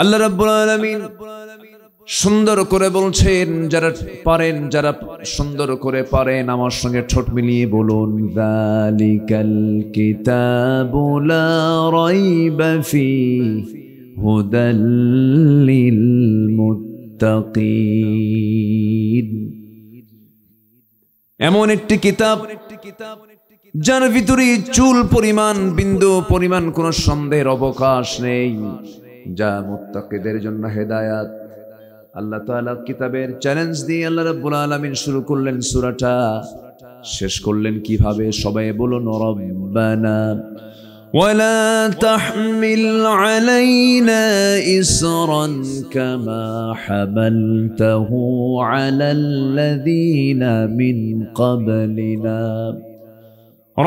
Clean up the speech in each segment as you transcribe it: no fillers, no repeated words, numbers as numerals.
আল্লাহ রাব্বুল আলামিন সুন্দর করে বলছেন, যারা পারেন, যারা সুন্দর করে পারেন আমার সঙ্গে ঠোঁট মিলিয়ে বলুন, যালিকাল কিতাবু লা রাইবা ফীহি হুদাল লিল মুত্তাকিন। এমন একটি কিতাব যার ভিতরে চুল পরিমাণ, বিন্দু পরিমাণ কোনো সন্দেহের অবকাশ নেই, যা মুত্তাকিদের জন্য হেদায়াত। আল্লাহ তাআলা কিতাবের চ্যালেঞ্জ দিয়ে আল্লাহ রাব্বুল আলামিন শুরু করলেন সূরাটা, শেষ করলেন কিভাবে? সবাই বলুন, রব্বানা ওয়ালা তাহমিল আলাইনা ইসরান কামা হামালতাহু আলাল্লাযীনা মিন ক্বাবলিনা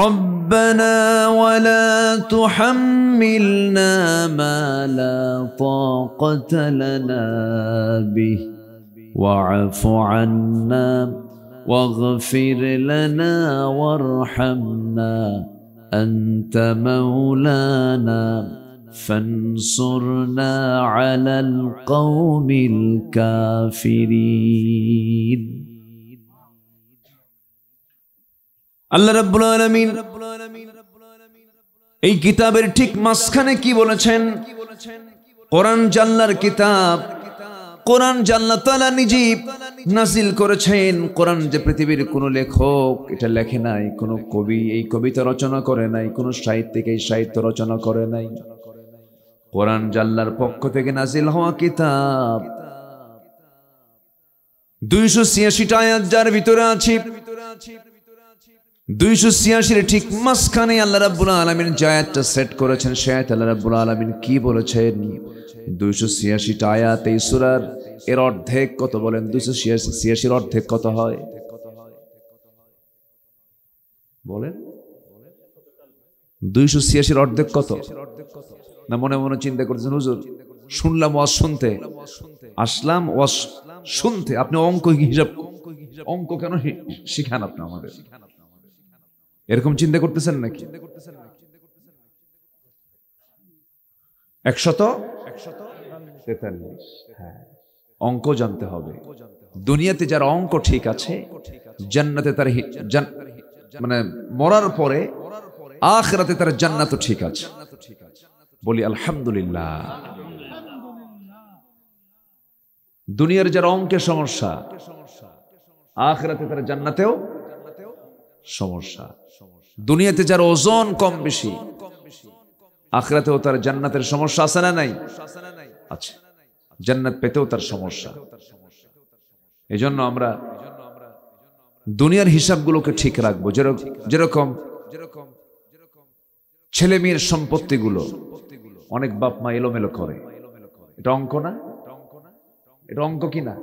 ربنا ولا تحملنا ما لا طاقة لنا به واعف عنا واغفر لنا وارحمنا أنت مولانا فانصرنا على القوم الكافرين। আল্লাহ রাব্বুল আলামিন এই কিতাবের ঠিক মাঝখানে কি বলেছেন? কোরআন জাল্লার কিতাব, কোরআন আল্লাহ তাআলা নিজেই নাজিল করেছেন। কোরআন যে পৃথিবীর কোনো লেখক এটা লেখে নাই, কোনো কবি এই কবিতা রচনা করে নাই, কোনো সাহিত্যিক এই সাহিত্য রচনা করে নাই। কোরআন আল্লাহর পক্ষ থেকে নাজিল হওয়া কিতাব, 286টা আয়াত যার ভিতরে আছে। 286 ঠিক মাঝখানে আল্লাহ রাব্বুল আলামিন যে আয়াতটা সেট করেছেন, সে আয়াত আল্লাহ রাব্বুল আলামিন কি বলেছেন? 286টা আয়াত এই সূরার, এর অর্ধেক কত বলেন? 286 অর্ধেক কত হয় বলেন? 286 অর্ধেক কত? না মনে মনে চিন্তা করতেছেন, হুজুর শুনলাম ওয়াজ শুনতে আসলাম, ওয়াজ শুনতে আপনি অঙ্ক হিসাব, অঙ্ক কেন শিখান আপনি আমাদের? এরকম চিন্তা করতেছেন নাকি? 143। হ্যাঁ, অঙ্ক জানতে হবে। দুনিয়াতে যার অঙ্ক ঠিক আছে, জান্নাতে তার মানে মরার পরে আখিরাতে তার জান্নাতও ঠিক আছে। বলি আলহামদুলিল্লাহ। দুনিয়ার যার অঙ্কের সমস্যা, আখিরাতে তার জান্নাতেও সমস্যা। দুনিয়াতে যার ওজন কম বেশি, আখিরাতেও তার জান্নাতের সমস্যা আছে না নাই? আচ্ছা, জান্নাত পেতেও তার সমস্যা। এজন্য আমরা দুনিয়ার হিসাবগুলোকে ঠিক রাখবো। যেরকম ছেলে মেয়ের সম্পত্তিগুলো অনেক বাপ মা এলোমেলো করে, এটা অঙ্ক না? এটা অঙ্ক কি না?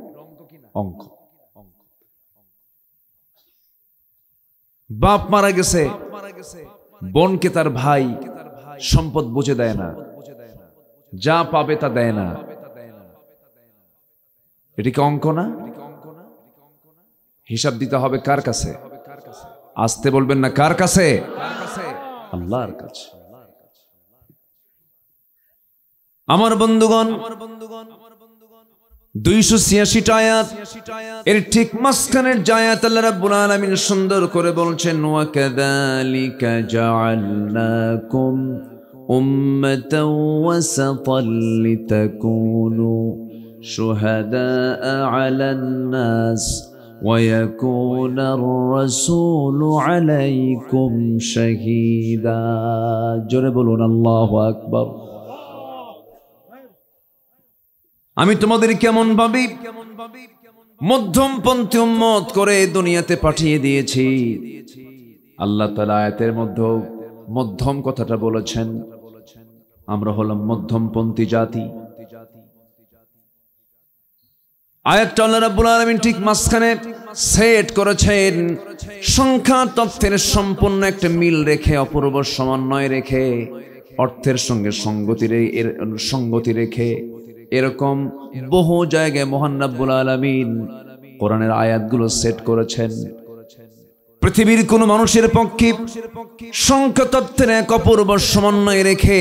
অঙ্ক। বাপ মারা গেছে, বোনকে তার ভাই সম্পদ বুঝে দেয় না, যা পাবে তা দেয় না, এটি কি অঙ্ক না? হিসাব দিতে হবে কার কাছে? আসতে বলবেন না, কার কাছে? আল্লাহর কাছে। আমার বন্ধুগণ, 286টা আয়াত, এর ঠিক মাঝখানের আয়াত আল্লাহ রাব্বুল আলামিন সুন্দর করে বলছেন, ওয়া কাযালিকা জাআলনাকুম উম্মাতান ওয়াসাতান লিতাকুনু শুহাদাআ আলান নাস ওয়া ইয়াকুনার রাসূলু আলাইকুম শাহীদা। জোরে বলুন আল্লাহু আকবার। আমি তোমাদের কেমন ভাবে মধ্যমপন্থী উম্মত করে দুনিয়াতে পাঠিয়ে দিয়েছি। আল্লাহ তাআলা আয়াতের মধ্যে মধ্যম কথাটা বলেছেন। আমরা হলাম মধ্যমপন্থী জাতি। আয়াতটা আল্লাহ রাব্বুল আলামিন ঠিক মাঝখানে সেট করেছেন, সংখ্যা তথ্যের সম্পূর্ণ একটা মিল রেখে, অপূর্ব সমন্বয় রেখে, অর্থের সঙ্গে সঙ্গতি রেখে, এরকম বহু জায়গায় মহান রাব্বুল আলামিন কোরআনের আয়াতগুলো সেট করেছেন। পৃথিবীর কোন মানুষের পক্ষে সংখ্যা তত্ত্বের এক অপূর্ব সমন্বয় রেখে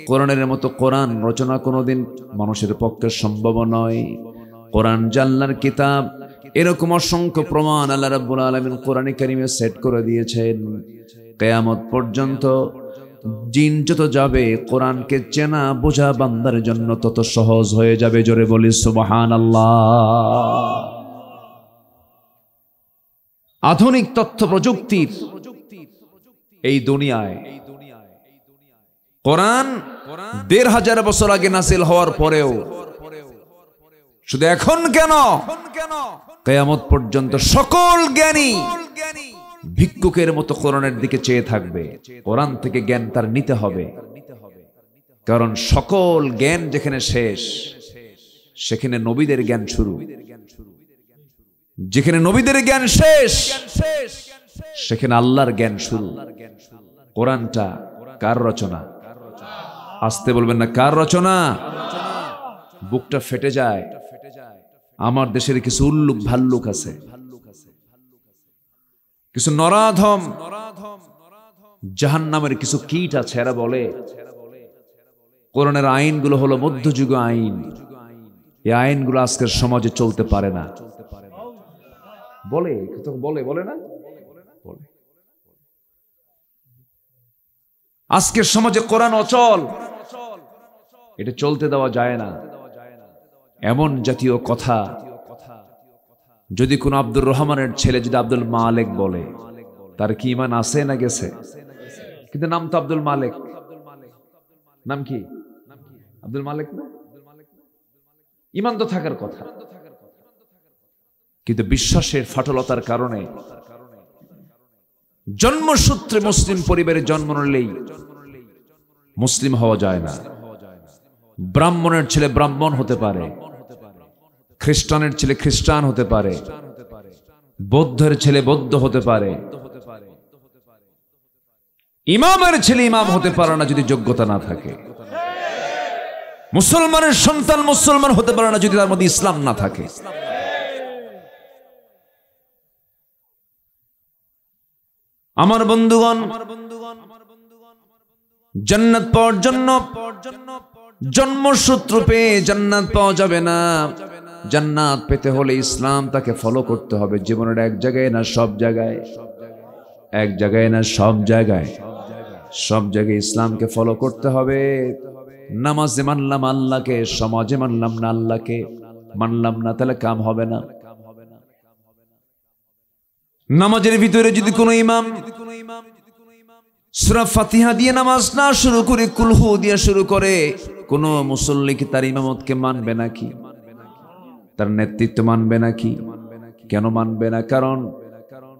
কোরআনের মতো কোরআন রচনা কোনোদিন মানুষের পক্ষে সম্ভব নয়। কোরআন আল্লাহর কিতাব, এরকম অসংখ্য প্রমাণ আল্লাহ রাব্বুল আলামিন কোরআনে কারিমে সেট করে দিয়েছেন। কিয়ামত পর্যন্ত জিন যত যাবে, কোরআনকে চেনা বোঝা বান্দার জন্য তত সহজ হয়ে যাবে। জোরে বলি সুবহানাল্লাহ। আধুনিক তথ্য প্রযুক্তির এই দুনিয়ায় কোরআন ১৫০০ বছর আগে নাযিল হওয়ার পরেও শুধু এখন কেন, কিয়ামত পর্যন্ত সকল জ্ঞানী ভিক্ষুকের মতো কোরআনের দিকে চেয়ে থাকবে। কোরআন থেকে জ্ঞান তার নিতে হবে, কারণ সকল জ্ঞান যেখানে শেষ সেখানে নবীদের জ্ঞান শুরু। যেখানে নবীদের জ্ঞান শেষ সেখানে আল্লাহর জ্ঞান শুরু। কোরআনটা কার রচনা? আসতে বলবেন না, কার রচনা? বুকটা ফেটে যায়। আমার দেশের কিছু উল্লুক ভাল্লুক আছে, কিছু নরাধম জাহান্নামের কিছু কীট আছে। এরা বলে কোরআনের আইনগুলো হলো মধ্যযুগ আইন, এই আইনগুলো আজকের সমাজে চলতে পারে না। বলে বলে না, বলে আজকের সমাজে কোরআন অচল, এটা চলতে দেওয়া যায় না। এমন জাতীয় কথা যদি কোন আব্দুর রহমানের ছেলে যদি আব্দুল মালেক বলে, তার কি ঈমান আছে না গেছে? কিন্তু নাম তো আব্দুল মালেক। নাম কি? আব্দুল মালেক না? ঈমান তো থাকার কথা, কিন্তু বিশ্বাসের ফাটলতার কারণে জন্মসূত্রে মুসলিম পরিবারে জন্ম নিলেই মুসলিম হওয়া যায় না। ব্রাহ্মণের ছেলে ব্রাহ্মণ হতে পারে, খ্রিস্টানের ছেলে খ্রিস্টান হতে পারে, বৌদ্ধের ছেলে বৌদ্ধ হতে পারে, ইমামের ছেলে ইমাম হতে পারে না যদি যোগ্যতা না থাকে। মুসলমানের সন্তান মুসলমান হতে পারে না যদি তার মধ্যে ইসলাম না থাকে। আমার বন্ধুগণ, জান্নাত পাওয়ার জন্য জন্মসূত্র পেয়ে জান্নাত পাওয়া যাবে না। জান্নাত পেতে হলে ইসলাম তাকে ফলো করতে হবে জীবনের এক জায়গায় না সব জায়গায়, এক জায়গায় না সব জায়গায়, সব জায়গায় ইসলামকে ফলো করতে হবে। নামাজে মানলাম আল্লাহকে, সমাজে মানলাম না আল্লাহকে, মানলাম না তাহলে কাম হবে না। নামাজের ভিতরে যদি কোনো ইমাম সূরা ফাতিহা দিয়ে নামাজ না শুরু করে কুলহু দিয়ে শুরু করে, কোন মুসল্লি কি তার ইমামতকে মানবে নাকি? তার নেতৃত্ব মানবে নাকি? কেন মানবে না? কারণ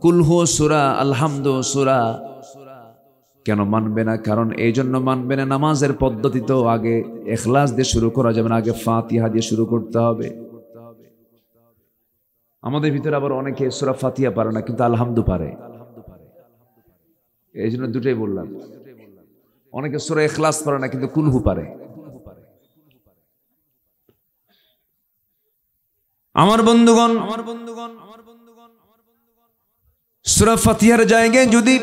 কুলহু সূরা, আলহামদু সূরা। কেন মানবে না? কারণ এই জন্য মানবে না, নামাজের পদ্ধতি তো আগে ইখলাস দিয়ে শুরু করা যাবে না, আগে ফাতিহা দিয়ে শুরু করতে হবে। আমাদের ভিতরে আবার অনেকে সূরা ফাতিহা পারে না, কিন্তু আলহামদু পারে। এই জন্য দুটোই বললাম। অনেকে সূরা ইখলাস পারে না, কিন্তু কুলহু পারে। আমার বন্ধুগণ, সূরা ফাতিহার জায়গায় যদি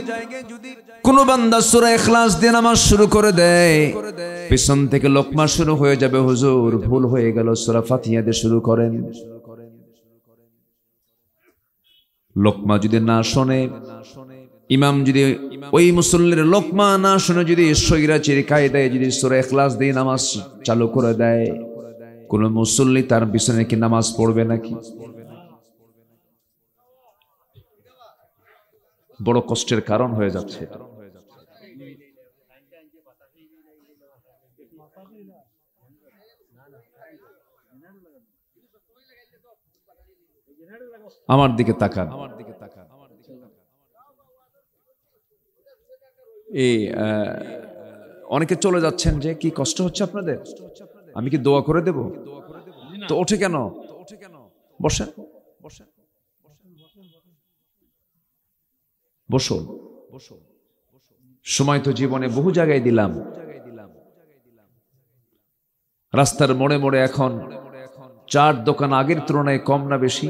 কোন বান্দা সূরা ইখলাস দিয়ে নামাজ শুরু করে দেয়, পিছন থেকে লোকমা শুরু হয়ে যাবে, হুজুর ভুল হয়ে গেল, সূরা ফাতিহা দিয়ে শুরু করেন। লোকমা যদি না শোনে, ইমাম যদি ওই মুসল্লির লোকমা না শুনে যদি সৈরাচির কায়দায় যদি সূরা ইখলাস দিয়ে নামাজ চালু করে দেয়, কোন মুসল্লি তার পিছনে কি নামাজ পড়বে নাকি? বড় কষ্টের কারণ হয়ে যাচ্ছে। আমার দিকে তাকান। এই অনেকে চলে যাচ্ছেন, যে কি কষ্ট হচ্ছে আপনাদের? আমি কি দোয়া করে দেব? তো ওঠে কেন? বসেন, বসুন। সময় তো জীবনে বহু জায়গায় দিলাম। রাস্তার মোড়ে মোড়ে এখন চার দোকান আগের তুলনায় কম না বেশি?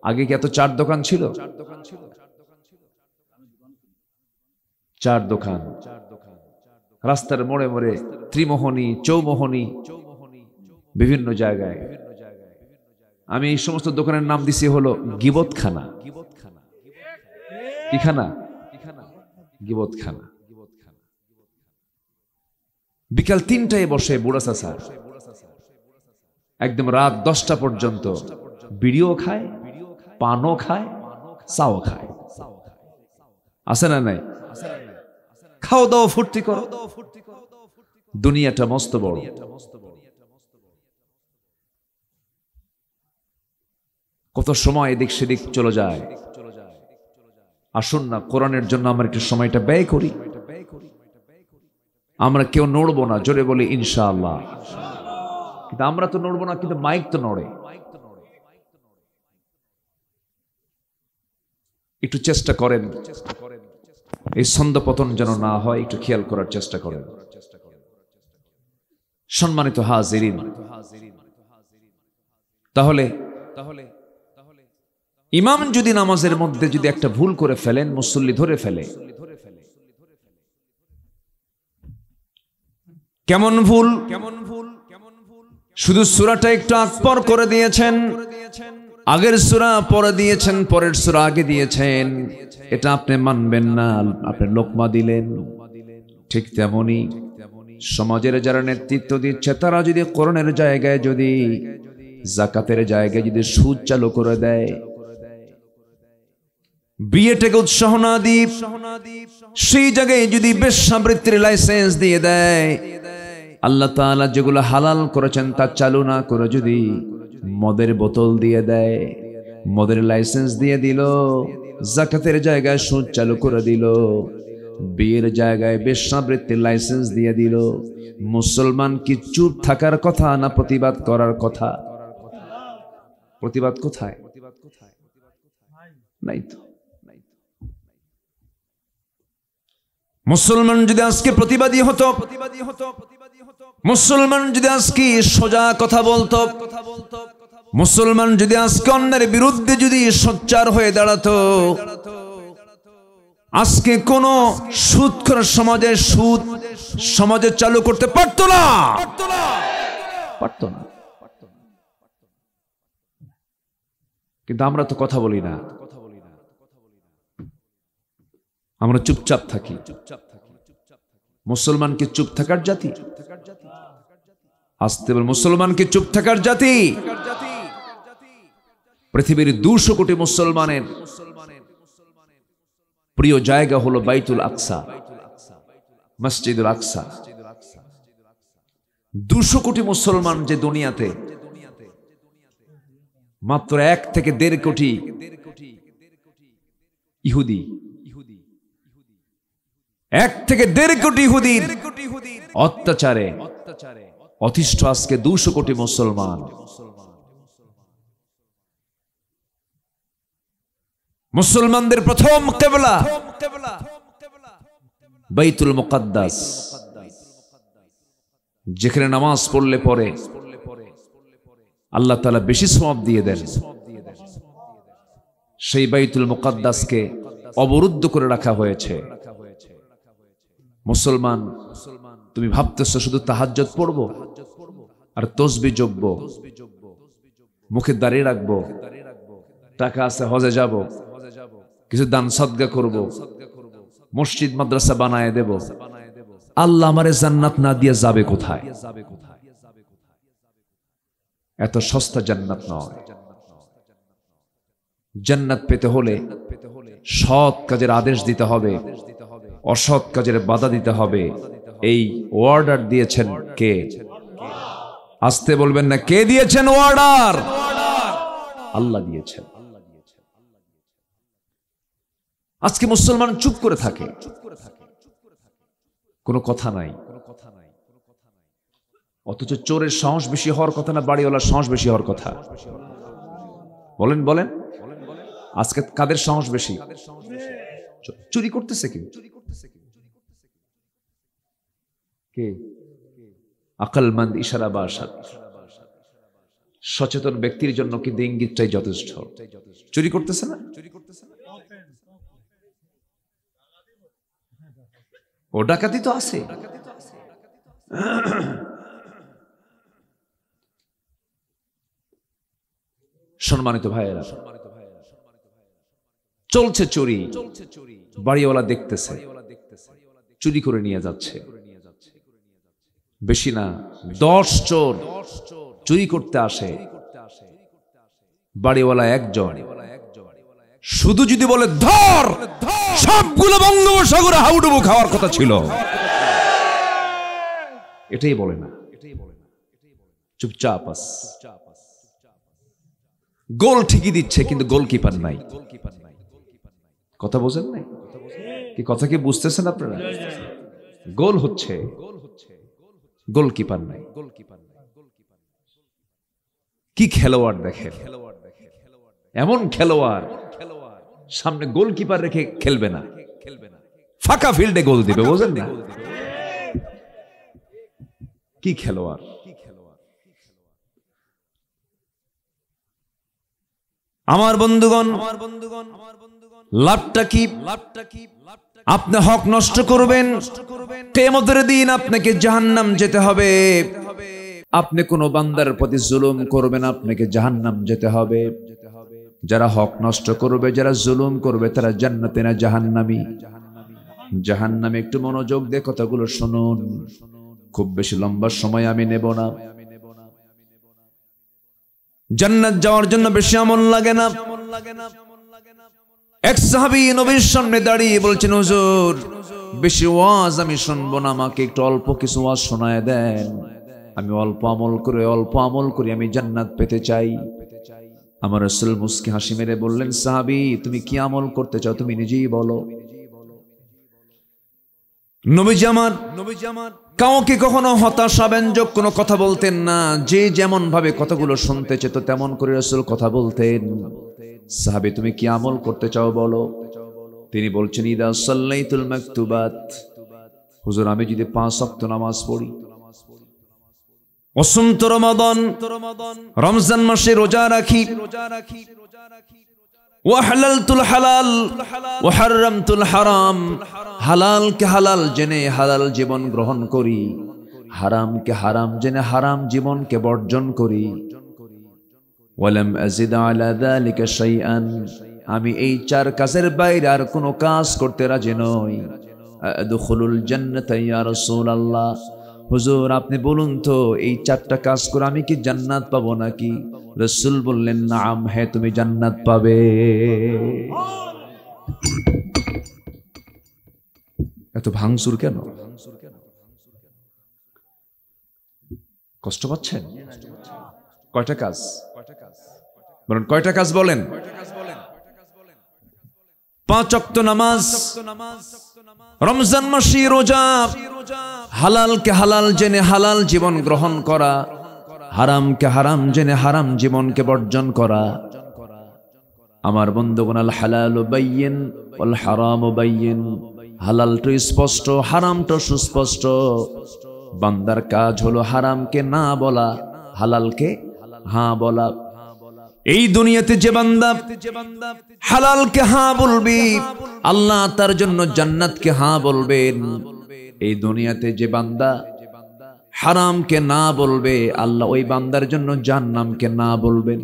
আগে কি এত চার দোকান ছিল? চার দোকান। রাস্তার মোড়ে মোড়ে, ত্রিমোহনী, চৌমোহনী, বিভিন্ন জায়গায়। আমি এই সমস্ত দোকানের নাম দিছি হলো গিবতখানা। কি খানা? গিবতখানা। বিকাল 3টায় বসে বুড়া চাচা, একদম রাত 10টা পর্যন্ত বিড়িও খায়, পানও খায়, চাও খায়। আছে না নাই? খাও দাও, ফুর্তি করো। দুনিয়াটা মস্ত বড়। কত সময় এদিক সেদিক চলে যায়। আসুন না, কোরআনের জন্য আমরা একটু সময়টা ব্যয় করি। আমরা কেউ নড়বো না, জোরে বলি ইনশাআল্লাহ। কিন্তু আমরা তো নড়বো না, কিন্তু মাইক তো নড়ে। একটু চেষ্টা করেন এই ছন্দপতন যেন না হয়, একটু খেয়াল করার চেষ্টা করেন। সম্মানিত হাজিরিন, তাহলে ইমাম যদি নামাজের মধ্যে যদি একটা ভুল করে ফেলেন, মুসল্লি ধরে ফেলে, কেমন ভুল? শুধু সূরাটা একটু আকবার করে দিয়েছেন, আগের সূরা পরে দিয়েছেন, পরের সূরা আগে দিয়েছেন, এটা আপনি মানবেন না, আপনি লোকমা দিলেন। ঠিক তেমনি সমাজের যারা নেতৃত্ব দিচ্ছে, তারা যদি কোরআনের জায়গায়, যদি যাকাতের জায়গায় যদি সুদ চালু করে দেয়, বিয়েটাকে উৎসাহ না দিয়ে সেই জায়গায় যদি বেশ্যাবৃত্তির লাইসেন্স দিয়ে দেয়, আল্লাহ তাআলা যেগুলো হালাল করেছেন তা চালু না করে যদি মদের বোতল দিয়ে দেয়, মদের লাইসেন্স দিয়ে দিল, যাকাতের জায়গায় সুদ চালু করে দিল, বিয়ের জায়গায় বেশ্যাবৃত্তির লাইসেন্স দিয়ে দিল, মুসলমান কি চুপ থাকার কথা না প্রতিবাদ করার কথা? প্রতিবাদ কোথায়? নাই তো। মুসলমান যদি আজকে প্রতিবাদী হতো, মুসলমান যদি আজকে সোজা কথা বলতো, মুসলমান যদি আজকে অন্যের বিরুদ্ধে যদি সোচ্চার হয়ে দাঁড়াতো, আজকে কোন সুদখোর সমাজে সুদ সমাজে চালু করতে পারতো না, পারতো না। কিন্তু আমরা তো কথা বলি না, আমরা চুপচাপ থাকি। মুসলমানকে চুপ থাকার জাতি? আসতে বল, মুসলমানকে চুপ থাকার জাতি? পৃথিবীর 200 কোটি মুসলমানের প্রিয় জায়গা হলো বাইতুল আকসা, মসজিদুল আকসা। 200 কোটি মুসলমান যে দুনিয়াতে, মাত্র 1 থেকে 1.5 কোটি ইহুদি, 1 থেকে 1.5 কোটি ইহুদির অত্যাচারে অতিষ্ঠ আজকে 200 কোটি মুসলমান। মুসলমানদের প্রথম কিবলা বাইতুল মুকাদ্দাস, যেখানে নামাজ পড়লে পরে আল্লাহ তাআলা বেশি সওয়াব দিয়ে দেন। সেই বাইতুল মুকাদ্দাসকে অবরুদ্ধ করে রাখা হয়েছে। মুসলমান, তুমি ভাবতেছো শুধু তাহাজ্জুদ পড়বো আর তাসবিহ জপবো, মুখে দাঁড়িয়ে রাখবো, টাকা আছে হজে যাব, কিছু দান সদকা করব, মসজিদ মাদ্রাসা বানায় দেব, আল্লাহ আমারে জান্নাত না দিয়ে যাবে কোথায়? এত সস্তা জান্নাত নয়। জান্নাত পেতে হলে সৎ কাজের আদেশ দিতে হবে, অসৎ কাজের বাধা দিতে হবে। এই অর্ডার দিয়েছেন কে? আসতে বলবেন না, কে দিয়েছেন অর্ডার? আল্লাহ দিয়েছেন। আজকে মুসলমান চুপ করে থাকে, কোনো কথা নাই। অথচ চোরের সাহস বেশি হওয়ার কথা না বাড়িওয়ালার সাহস বেশি হওয়ার কথা? বলেন বলেন, আজকে কাদের সাহস বেশি? চুরি করতেছে কেউ? কে? আকলমন্দ ইশারা বা আরশাদ। সচেতন ব্যক্তির জন্য কিন্তু ইঙ্গিতটাই যথেষ্ট। চুরি করতেছে না? ও ডাকাতি তো আছে। সম্মানিত ভাইয়েরা, চলছে চুরি, বাড়িওয়ালা দেখতেছে, চুরি করে নিয়ে যাচ্ছে। বেশি না, 10 চোর চুরি করতে আসে, বাড়িওয়ালা একজন। শুধু যদি বলে ধর, সবগুলো বঙ্গোপসাগরে হাউডুবু খাওয়ার কথা ছিল, এটাই বলে না, চুপচাপ। গোল ঠিকই দিচ্ছে, কিন্তু গোলকিপার নাই। কথা বোঝেন নাই কি? কথা কি বুঝতেছেন আপনারা? গোল হচ্ছে, গোলকিপার নাই। কি খেলোয়াড় দেখেন, এমন খেলোয়াড় সামনে গোলকিপার রেখে খেলবে না, ফাঁকা ফিল্ডে গোল দিবে, বোঝেন না? কি খেলোয়াড়! আমার বন্ধুগণ, লাভটা কি? আপনি হক নষ্ট করবেন, কিয়ামতের দিন আপনাকে জাহান্নাম যেতে হবে। আপনি কোন বান্দার প্রতি জুলুম করবেন, আপনাকে জাহান্নাম যেতে হবে। যারা হক নষ্ট করবে, যারা জুলুম করবে, তারা জান্নাতে না জাহান্নামী। জাহান্নামে একটু মনোযোগ দিয়ে কথাগুলো শুনুন, খুব বেশি লম্বা সময় আমি নেব না। জান্নাত যাওয়ার জন্য বেশি আমল লাগে না। এক সাহাবী নবীর সামনে দাঁড়িয়ে বলছেন, হুজুর বেশি ওয়াজ আমি শুনবো না, আমাকে একটু অল্প কিছু ওয়াজ শোনায় দেন। আমি অল্প আমল করে আমি জান্নাত পেতে চাই। আমার রাসূল মুস্কি হাসি মেরে বললেন, সাহাবী তুমি কি আমল করতে চাও, তুমি নিজেই বলো। নবীজি আমার কাউকে কখনো হতাশাব্যঞ্জক কোনো কথা বলতেন না। যে যেমন ভাবে কথাগুলো শুনতে চেত তেমন করে রাসূল কথা বলতেন। সাহাবী তুমি কি আমল করতে চাও বলো। তিনি বলছেন, ইদা সাল্লাইতুল মাকতুবাত, হুজুর আমি যদি 5 ওয়াক্ত নামাজ পড়ি, ওয়াসুমতু রমাদান, রমজান মাসে রোজা রাখি, ওয়াহালালতুল হালাল ওয়াহারামতুল হারাম, হালালকে হালাল জেনে হালাল জীবন গ্রহণ করি, হারামকে হারাম জেনে হারাম জীবনকে বর্জন করি। ওয়ালাম আযিদ আলা যালিকা শাইআন, আমি এই 4 কাজের বাইরে আর কোনো কাজ করতে রাজি নই। আদখুলুল জান্নাতা ইয়া রাসূলুল্লাহ, হুজুর আপনি বলুন তো এই 4টা কাজ করে আমি কি জান্নাত পাবো নাকি? রাসূল বললেন, নাম, হ্যাঁ তুমি জান্নাত পাবে। এত ভাঙচুর কেন? কষ্ট পাচ্ছেন? কয়টা কাজ বলেন, কয়টা কাজ বলেন? 5 ওয়াক্ত নামাজ, রমজান মাসে রোজা, হালালকে হালাল জেনে হালাল জীবন গ্রহণ করা, হারামকে হারাম জেনে হারাম জীবনকে বর্জন করা। আমার বন্ধুগণ, আল হালালু বাইয়িন ওয়াল হারামু বাইয়িন, হালালটা স্পষ্ট, হারামটা সুস্পষ্ট। বান্দার কাজ হলো হারামকে না বলা, হালালকে হ্যাঁ বলা। এই দুনিয়াতে যে বান্দা হালালকে হ্যাঁ বলবে, আল্লাহ তার জন্য জান্নাতকে হ্যাঁ বলবেন। এই দুনিয়াতে যে বান্দা হারামকে না বলবে, আল্লাহ ওই বান্দার জন্য জাহান্নামকে না বলবেন।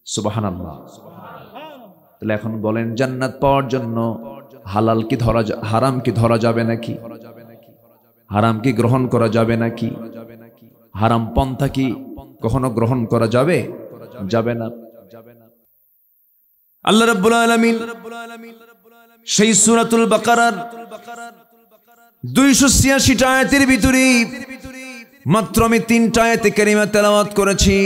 সুবহানাল্লাহ। তাহলে এখন বলেন, জান্নাত পাওয়ার জন্য হালাল কি ধরা, হারাম কি ধরা যাবে নাকি? হারাম কি গ্রহণ করা যাবে নাকি? হারাম পন্থা কি কখনো গ্রহণ করা যাবে? যাবে না। আল্লাহ রাব্বুল আলামিন সেই সূরাতুল বাকারার 286টা আয়াতের ভিতরে মাত্র আমি 3টা আয়াতে কারিমা তেলাওয়াত করেছি।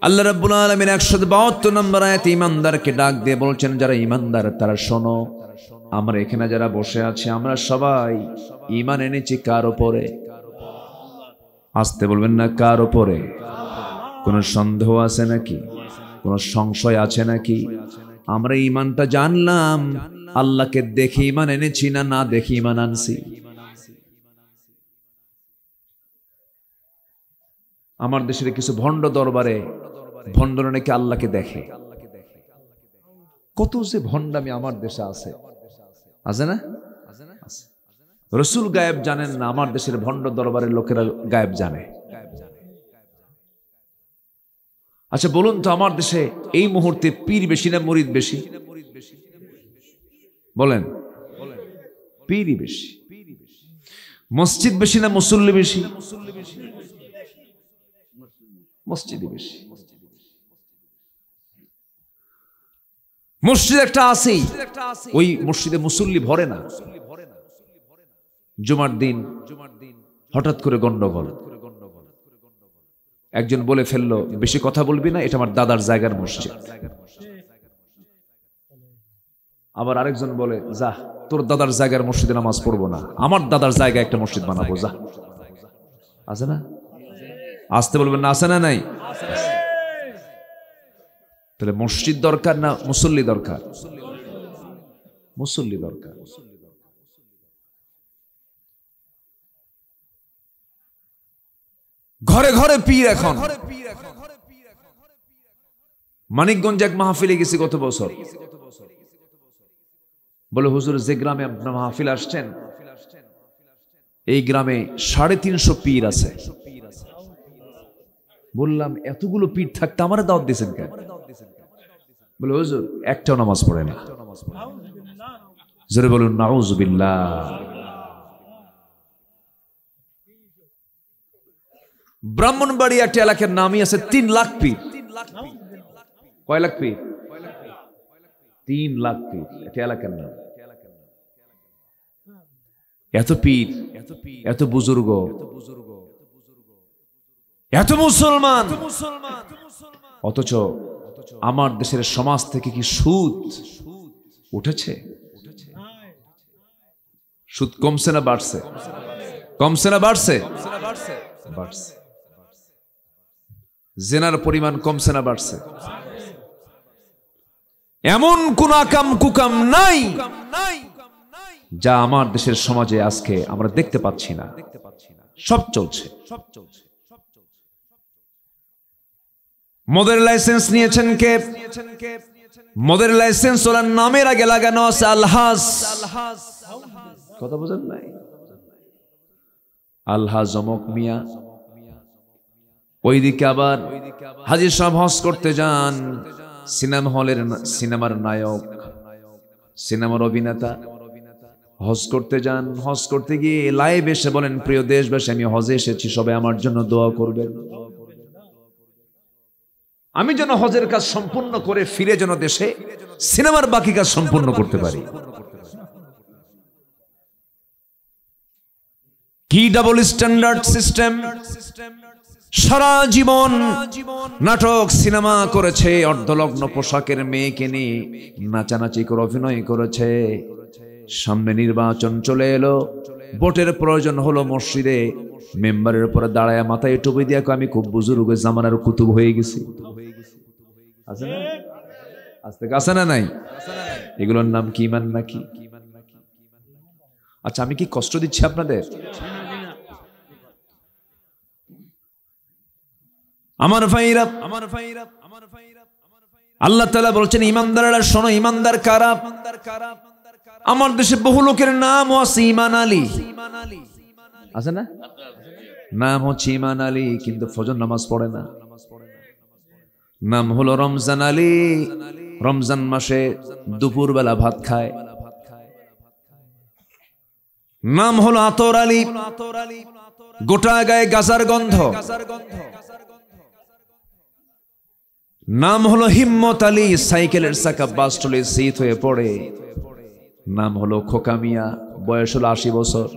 আল্লাহ রাব্বুল আলামিন 172 নম্বর আয়াতে ঈমানদারকে ডাক দিয়ে বলছেন, যারা ঈমানদার তারা শোনো। আমরা এখানে যারা বসে আছি, আমরা সবাই ঈমান এনেছি কার উপরে? আসতে বলবেন না, কার উপরে? কোন সন্দেহ আছে নাকি? কোন সংশয় আছে নাকি? আমরা ঈমানটা জানলাম, আল্লাহকে দেখে ঈমান এনেছি না না দেখে ঈমান আনছি? আমার দেশের কিছু ভণ্ড দরবারে ভণ্ডরা নাকি আল্লাহকে দেখে। কত যে ভণ্ডামি আমার দেশে আছে, আছে না? রসুল গায়েব জানেন না, আমার দেশের ভণ্ড দরবারের লোকেরা গায়েব জানে। আচ্ছা বলুন তো, আমার দেশে এই মুহূর্তে পীর বেশি না মুরিদ বেশি? বলেন, পীরই বেশি। মসজিদ বেশি না মুসল্লি বেশি? মসজিদই বেশি। মসজিদ একটা আছেই, ওই মসজিদে মুসল্লি ভরে না। জুমার দিন হঠাৎ করে গন্ডগোল, একজন বলে ফেললো বেশি কথা বলবি না, এটা আমার দাদার জায়গার মসজিদ। আবার আরেকজন বলে যা, তোর দাদার জায়গার মসজিদে নামাজ পড়বো না, আমার দাদার জায়গায় একটা মসজিদ বানাবো, যা। আছে না? আসতে বলবেন না, আছে না নাই? তাহলে মসজিদ দরকার না মুসল্লি দরকার? মুসল্লি দরকার। ঘরে ঘরে পীর এখন। মানিকগঞ্জে এক মাহফিলে গেছি গত বছর, বলে হুজুর যে গ্রামে আপনার মাহফিল আসছেন এই গ্রামে 350 পীর আছে। বললাম এতগুলো পীর থাকতে আমারে দাওয়াত দিয়েছেন কেন? বলে হুজুর একটাও নামাজ পড়ে না। জোরে বলুন নাউজুবিল্লাহ। ব্রাহ্মণবাড়ি একটা এলাকার নামই আছে 3 লাখ পীর। কয় লাখ পীর? 3 লাখ পীর একটা এলাকার নাম। এত পীর, এত বুজুর্গ, এত মুসলমান, অথচ আমার দেশের সমাজ থেকে কি সুদ উঠেছে? সুদ কমছে না বাড়ছে? কমছে না বাড়ছে? বাড়ছে। জেনার পরিমাণ কমছে না বাড়ছে? এমন কোন আকাম কুকাম নাই যা আমার দেশের সমাজে আজকে আমরা দেখতে পাচ্ছি না। সব চলছে। মদের লাইসেন্স নিয়েছেন কে? মদের লাইসেন্স ওনার নামের আগে লাগানো আছে আলহাজ। কথা বোঝেন নাই? আলহাজ অমক মিয়া। ওইদিকে আবার হাজী সাহেব হজ করতে যান, সিনেমা হলের সিনেমার নায়ক, সিনেমার অভিনেতা হজ করতে যান। হজ করতে গিয়ে লাইভ এসে বলেন প্রিয় দেশবাসী আমি হজে এসেছি, সবাই আমার জন্য দোয়া করবেন, আমি যেন হজের কাজ সম্পূর্ণ করে ফিরে যেন দেশে সিনেমার বাকি কাজ সম্পূর্ণ করতে পারি। কি ডাবল স্ট্যান্ডার্ড সিস্টেম! সারা জীবন নাটক সিনেমা করেছে, অর্ধলগ্ন পোশাকের মেয়েকে নিয়ে নাচানাচি করে অভিনয় করেছে। সামনে নির্বাচন চলে এলো, ভোটের প্রয়োজন হলো, মসজিদে মেম্বারের উপরে দাঁড়ায় মাথায় টুপি দিয়ে আমি খুব বুজুর্গ জামানার কুতুব হয়ে গেছি। আছে না? আজ থেকে আছে না নাই? এগুলোর নাম কি ইমান নাকি? আচ্ছা আমি কি কষ্ট দিচ্ছি আপনাদের? আমার ভাইরা, আল্লাহ তাআলা বলছেন ইমানদাররা শোনো, ইমানদার কারা? আমার দেশে বহু লোকের নাম আছে ঈমান আলী, আছে না? নাম হচ্ছে ঈমান আলী, কিন্তু ফজর নামাজ পড়ে না। নাম হলো রমজান আলী, রমজান মাসে দুপুর বেলা ভাত খায়। নাম হলো আতর আলী, গোটা গায়ে গাজার গন্ধ। নাম হলো হিম্মত আলী, সাইকেলের চাকা বাস্ট হলে শীত হয়ে পড়ে। নাম হলো খোকা মিয়া, বয়স হলো 80 বছর।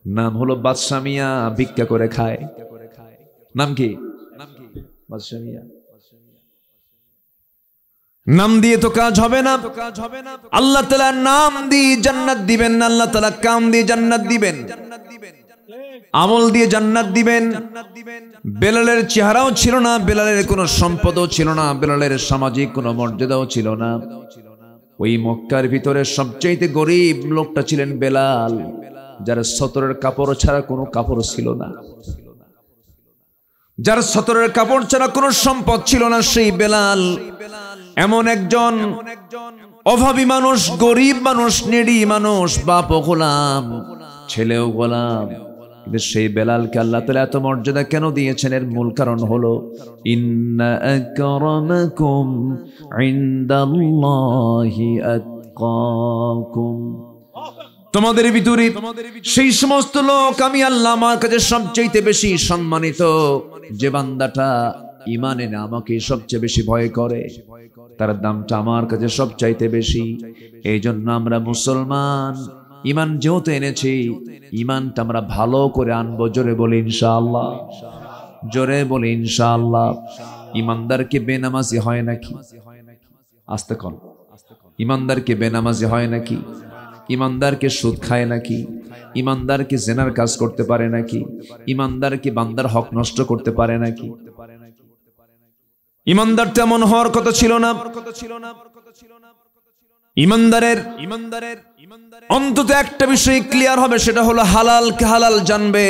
নাম হলো বাদশা মিয়া, ভিক্ষা করে খায়। নাম কি? বাদশা মিয়া। নাম দিয়ে তো কাজ হবে না। আল্লাহ তাআলা নাম দিয়ে জান্নাত দিবেন না, আল্লাহ তাআলা কাম দিয়ে জান্নাত দিবেন, আমল দিয়ে জান্নাত দিবেন। বেলালের চেহারাও ছিল না, বেলালের কোনো সম্পদও ছিল না, বেলালের সামাজিক কোনো মর্যাদাও ছিল না। ওই মক্কার ভিতরে সবচেয়ে গরিব লোকটা ছিলেন বেলাল, যার সতরের কাপড় ছাড়া কোনো কাপড় ছিল না, যার সতরের কাপড় ছাড়া কোনো সম্পদ ছিল না, সেই বেলাল এমন একজন অভাবী মানুষ, গরিব মানুষ, নেডি মানুষ, বাপও গোলাম, ছেলেও গোলাম। কিন্তু সেই বেলালকে আল্লাহ তাআলা এত মর্যাদা কেন দিয়েছেন? এর মূল কারণ হলো ইন্না আকরামাকুম ইনদাল্লাহি আতকাকুম। তোমাদের ভিতরে সেই সমস্ত লোক আমি আল্লাহ আমার কাছে সবচেয়ে বেশি সম্মানিত, যে বান্দাটা ঈমান এনে আমাকে সবচেয়ে বেশি ভয় করে, তার দামটা আমার কাছে সবচাইতে বেশি। এই জন্য আমরা মুসলমান, ঈমান যেহেতু এনেছি, ঈমানটা আমরা ভালো করে আনবো। জোরে বলি ইনশাআল্লাহ, জোরে বলি ইনশাআল্লাহ। ঈমানদার কি বেনামাজি হয় নাকি? আস্তে কর। ঈমানদার কি বেনামাজি হয় নাকি? ঈমানদার কি সুদ খায় নাকি? ঈমানদার কি জিনার কাজ করতে পারে নাকি? ঈমানদার কি বান্দার হক নষ্ট করতে পারে নাকি? ঈমানদার তেমন হওয়ার কথা ছিল না। ঈমানদারের অন্তত একটা বিষয় ক্লিয়ার হবে, সেটা হলো হালালকে হালাল জানবে,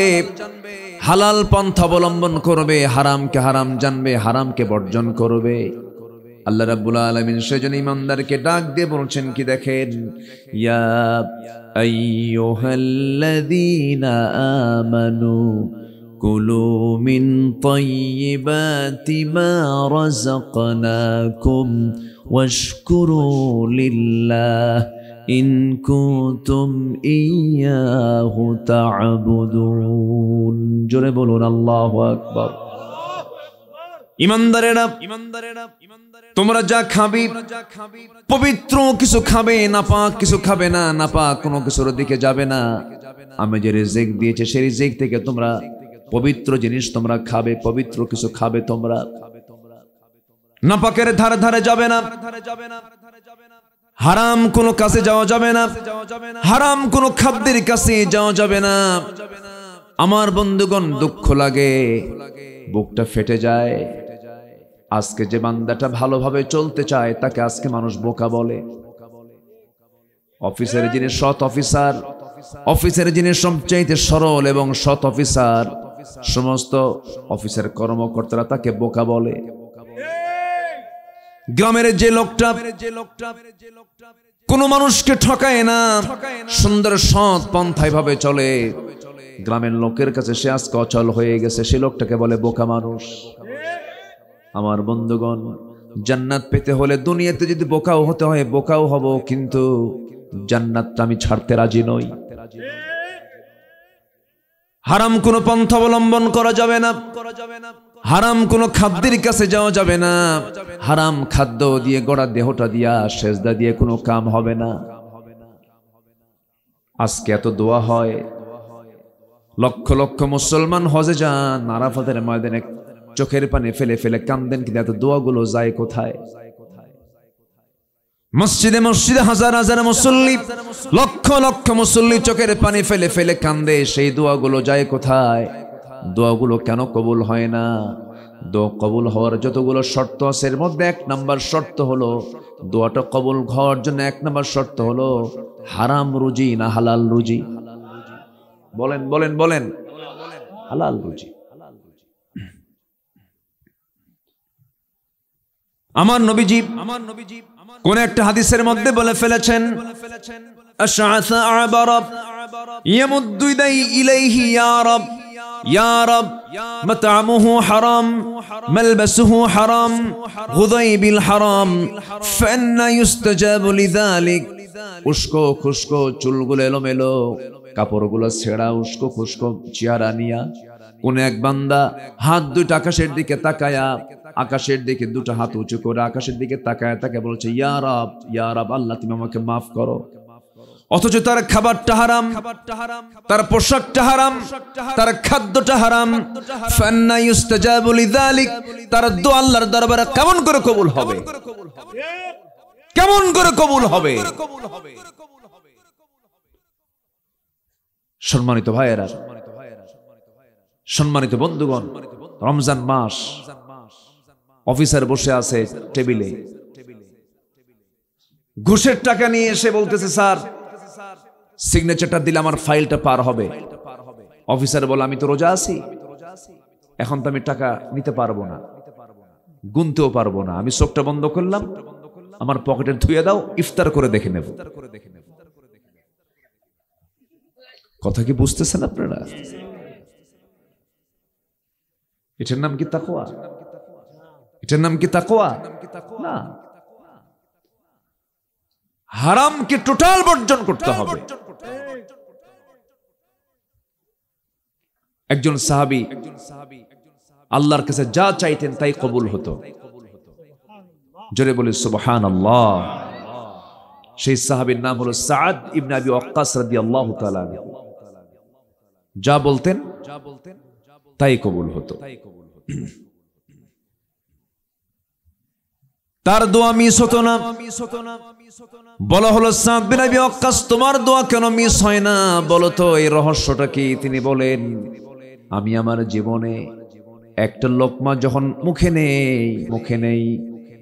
হালাল পন্থা অবলম্বন করবে, হারামকে হারাম জানবে, হারামকে বর্জন করবে। আল্লাহ রাব্বুল আলামিন সেজন্য ঈমানদারকে ডাক দিয়ে বলছেন কি দেখেন, ইয়া আইয়ুহাল্লাযীনা আমানু কুলু মিন তাইয়্যিবাতি মা রাযাকনাকুম ওয়াশকুরু লিল্লাহ ইন কুনতুম ইয়্যাহু তা'বুদুন। জোরে বলুন আল্লাহু আকবার। ঈমানদারেরা, তোমরা যা খাবে পবিত্র কিছু খাবে, নাপাক কিছু খাবে না, নাপাক কোনো কিছুর দিকে যাবে না। আমি যে রিজিক দিয়েছি সেই রিজিক থেকে তোমরা পবিত্র জিনিস তোমরা খাবে, পবিত্র কিছু খাবে তোমরা। নাপাকের ধারে ধারে যাবে না, হারাম কোনো কাছে যাওয়া যাবে না, হারাম কোনো খাদ্যের কাছে যাওয়া যাবে না। আমার বন্ধুগণ, দুঃখ লাগে, বুকটা ফেটে যায়। আজকে যে বান্দাটা ভালোভাবে চলতে চায় তাকে আজকে মানুষ বোকা বলে। অফিসের যিনি সৎ অফিসার, অফিসের যিনি সবচাইতে সরল এবং সৎ অফিসার, সমস্ত অফিসের কর্মকর্তারা তাকে বোকা বলে। গ্রামের যে লোকটা কোন মানুষকে ঠকায় না, সুন্দর সৎ পন্থায় ভাবে চলে, গ্রামের লোকের কাছে সে আজকে অচল হয়ে গেছে, সে লোকটাকে বলে বোকা মানুষ। আমার বন্ধুগণ, জান্নাত পেতে হলে দুনিয়াতে যদি বোকাও হতে হয় বোকাও হব, কিন্তু জান্নাতটা আমি ছাড়তে রাজি নই। হারাম কোনো পন্থা অবলম্বন করা যাবে না, হারাম কোনো খাদ্যের কাছে যাওয়া যাবে না, হারাম খাদ্য দিয়ে গড়া দেহটা দিয়া সেজদা দিয়ে কোনো কাম হবে না। আজকে এত দোয়া হয়, লক্ষ লক্ষ মুসলমান হজে যান, আরাফাতের ময়দানে চোখের পানি ফেলে ফেলে কান্দেন, কিন্তু এত দোয়াগুলো যায় কোথায়? মসজিদে মসজিদে হাজার হাজার মুসল্লি, লক্ষ লক্ষ মুসল্লি চোখের পানি ফেলে ফেলে কান্দে, সেই দোয়াগুলো যায় কোথায়? দোয়াগুলো কেন কবুল হয় না? দোয়া কবুল হওয়ার যতগুলো শর্ত আছে এর মধ্যে এক নাম্বার শর্ত হলো, দোয়াটা কবুল হওয়ার জন্য এক নাম্বার শর্ত হলো হারাম রুজি না হালাল রুজি? বলেন বলেন বলেন, হালাল রুজি। আমার নবীজি কোন একটা হাদিসের মধ্যে বলে ফেলেছেন, আশআসা আ'বারা ইয়ামুদ্দু ইলাইহি ইয়া রাব ইয়া রাব মাত'আমুহু হারাম মালবাসুহু হারাম গুযাই বিল হারাম ফান্না ইউস্তাজাবু লিযালিক। উস্কো খুস্কো চুলগুলো এলোমেলো, কাপড়গুলো ছেঁড়া, উস্কো খুস্কো চেহারা নিয়া কোন এক বান্দা হাত দুটো আকাশের দিকে তাকায়া, আকাশের দিকে দুটো হাত উঁচু করে আকাশের দিকে তাকায় তাকে বলছে, ইয়া রাব ইয়া রাব, আল্লাহ তুমি আমাকে মাফ করো। অথচ তার খাবারটা হারাম, তার পোশাকটা হারাম, তার খাদ্যটা হারাম। ফান্না ইউস্তাজাবু লিযালিক, তার দোয়া আল্লাহর দরবারে কেমন করে কবুল হবে? কেমন করে কবুল হবে? সম্মানিত ভাইয়েরা, সম্মানিত বন্ধুগণ, রমজান মাস, অফিসার বসে আছে টেবিলে, ঘুষের টাকা নিয়ে এসে বলতেছে, স্যার সিগনেচারটা দিলে আমার ফাইলটা পার হবে। অফিসার বলে, আমি তো রোজা আছি, এখন তো আমি টাকা নিতে পারবো না, গুনতেও পারবো না, আমি চোখটা বন্ধ করলাম, আমার পকেটে ধুয়ে দাও, ইফতার করে দেখে নেব। কথা কি বুঝতেছেন আপনারা? এটার নাম কি তাকওয়া? এটার নাম কি তাকওয়া? না, হারামকে টোটাল বর্জন করতে হবে। একজন সাহাবী আল্লাহর কাছে যা চাইতেন তাই কবুল হতো। জোরে বলে সুবহানাল্লাহ। সেই সাহাবীর নাম হলো সাদ ইবনে আবি ওয়াক্কাস রাদিয়াল্লাহু তাআলা। যা বলতেন তাই কবুল হতো। তার দোয়া মিস হতো না। বলা হলো সাদ বিন আবি ওয়াক্কাস, তোমার দোয়া কেন মিস হয় না বলো তো, এই রহস্যটা কি? তিনি বলেন, আমি আমার জীবনে একটা লোকমা যখন মুখে নেই,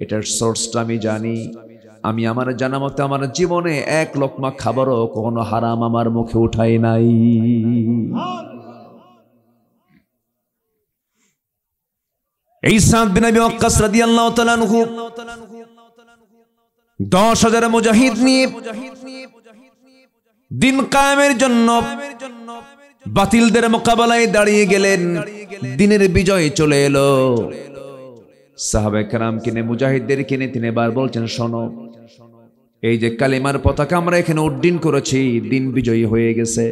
এটার সোর্সটা আমি জানি। আমি আমার জানা মতে আমার জীবনে এক লোকমা খাবারও কখনো হারাম আমার মুখে উঠাই নাই। এই সাদ বিন আবি ওয়াক্কাস রাদিয়াল্লাহু তাআলা আনহু 10,000 মুজাহিদ নিয়ে দিন কায়েমের জন্য বাতিলদের মোকাবেলায় দাঁড়িয়ে গেলেন। দিনের বিজয় চলে এলো। সাহাবায়ে কেরাম কিনে মুজাহিদদের কিনে তিনি বার বলছেন, শোনো, এই যে কালিমার পতাকা আমরা এখানে উড্ডীন করেছি, দিন বিজয়ী হয়ে গেছে,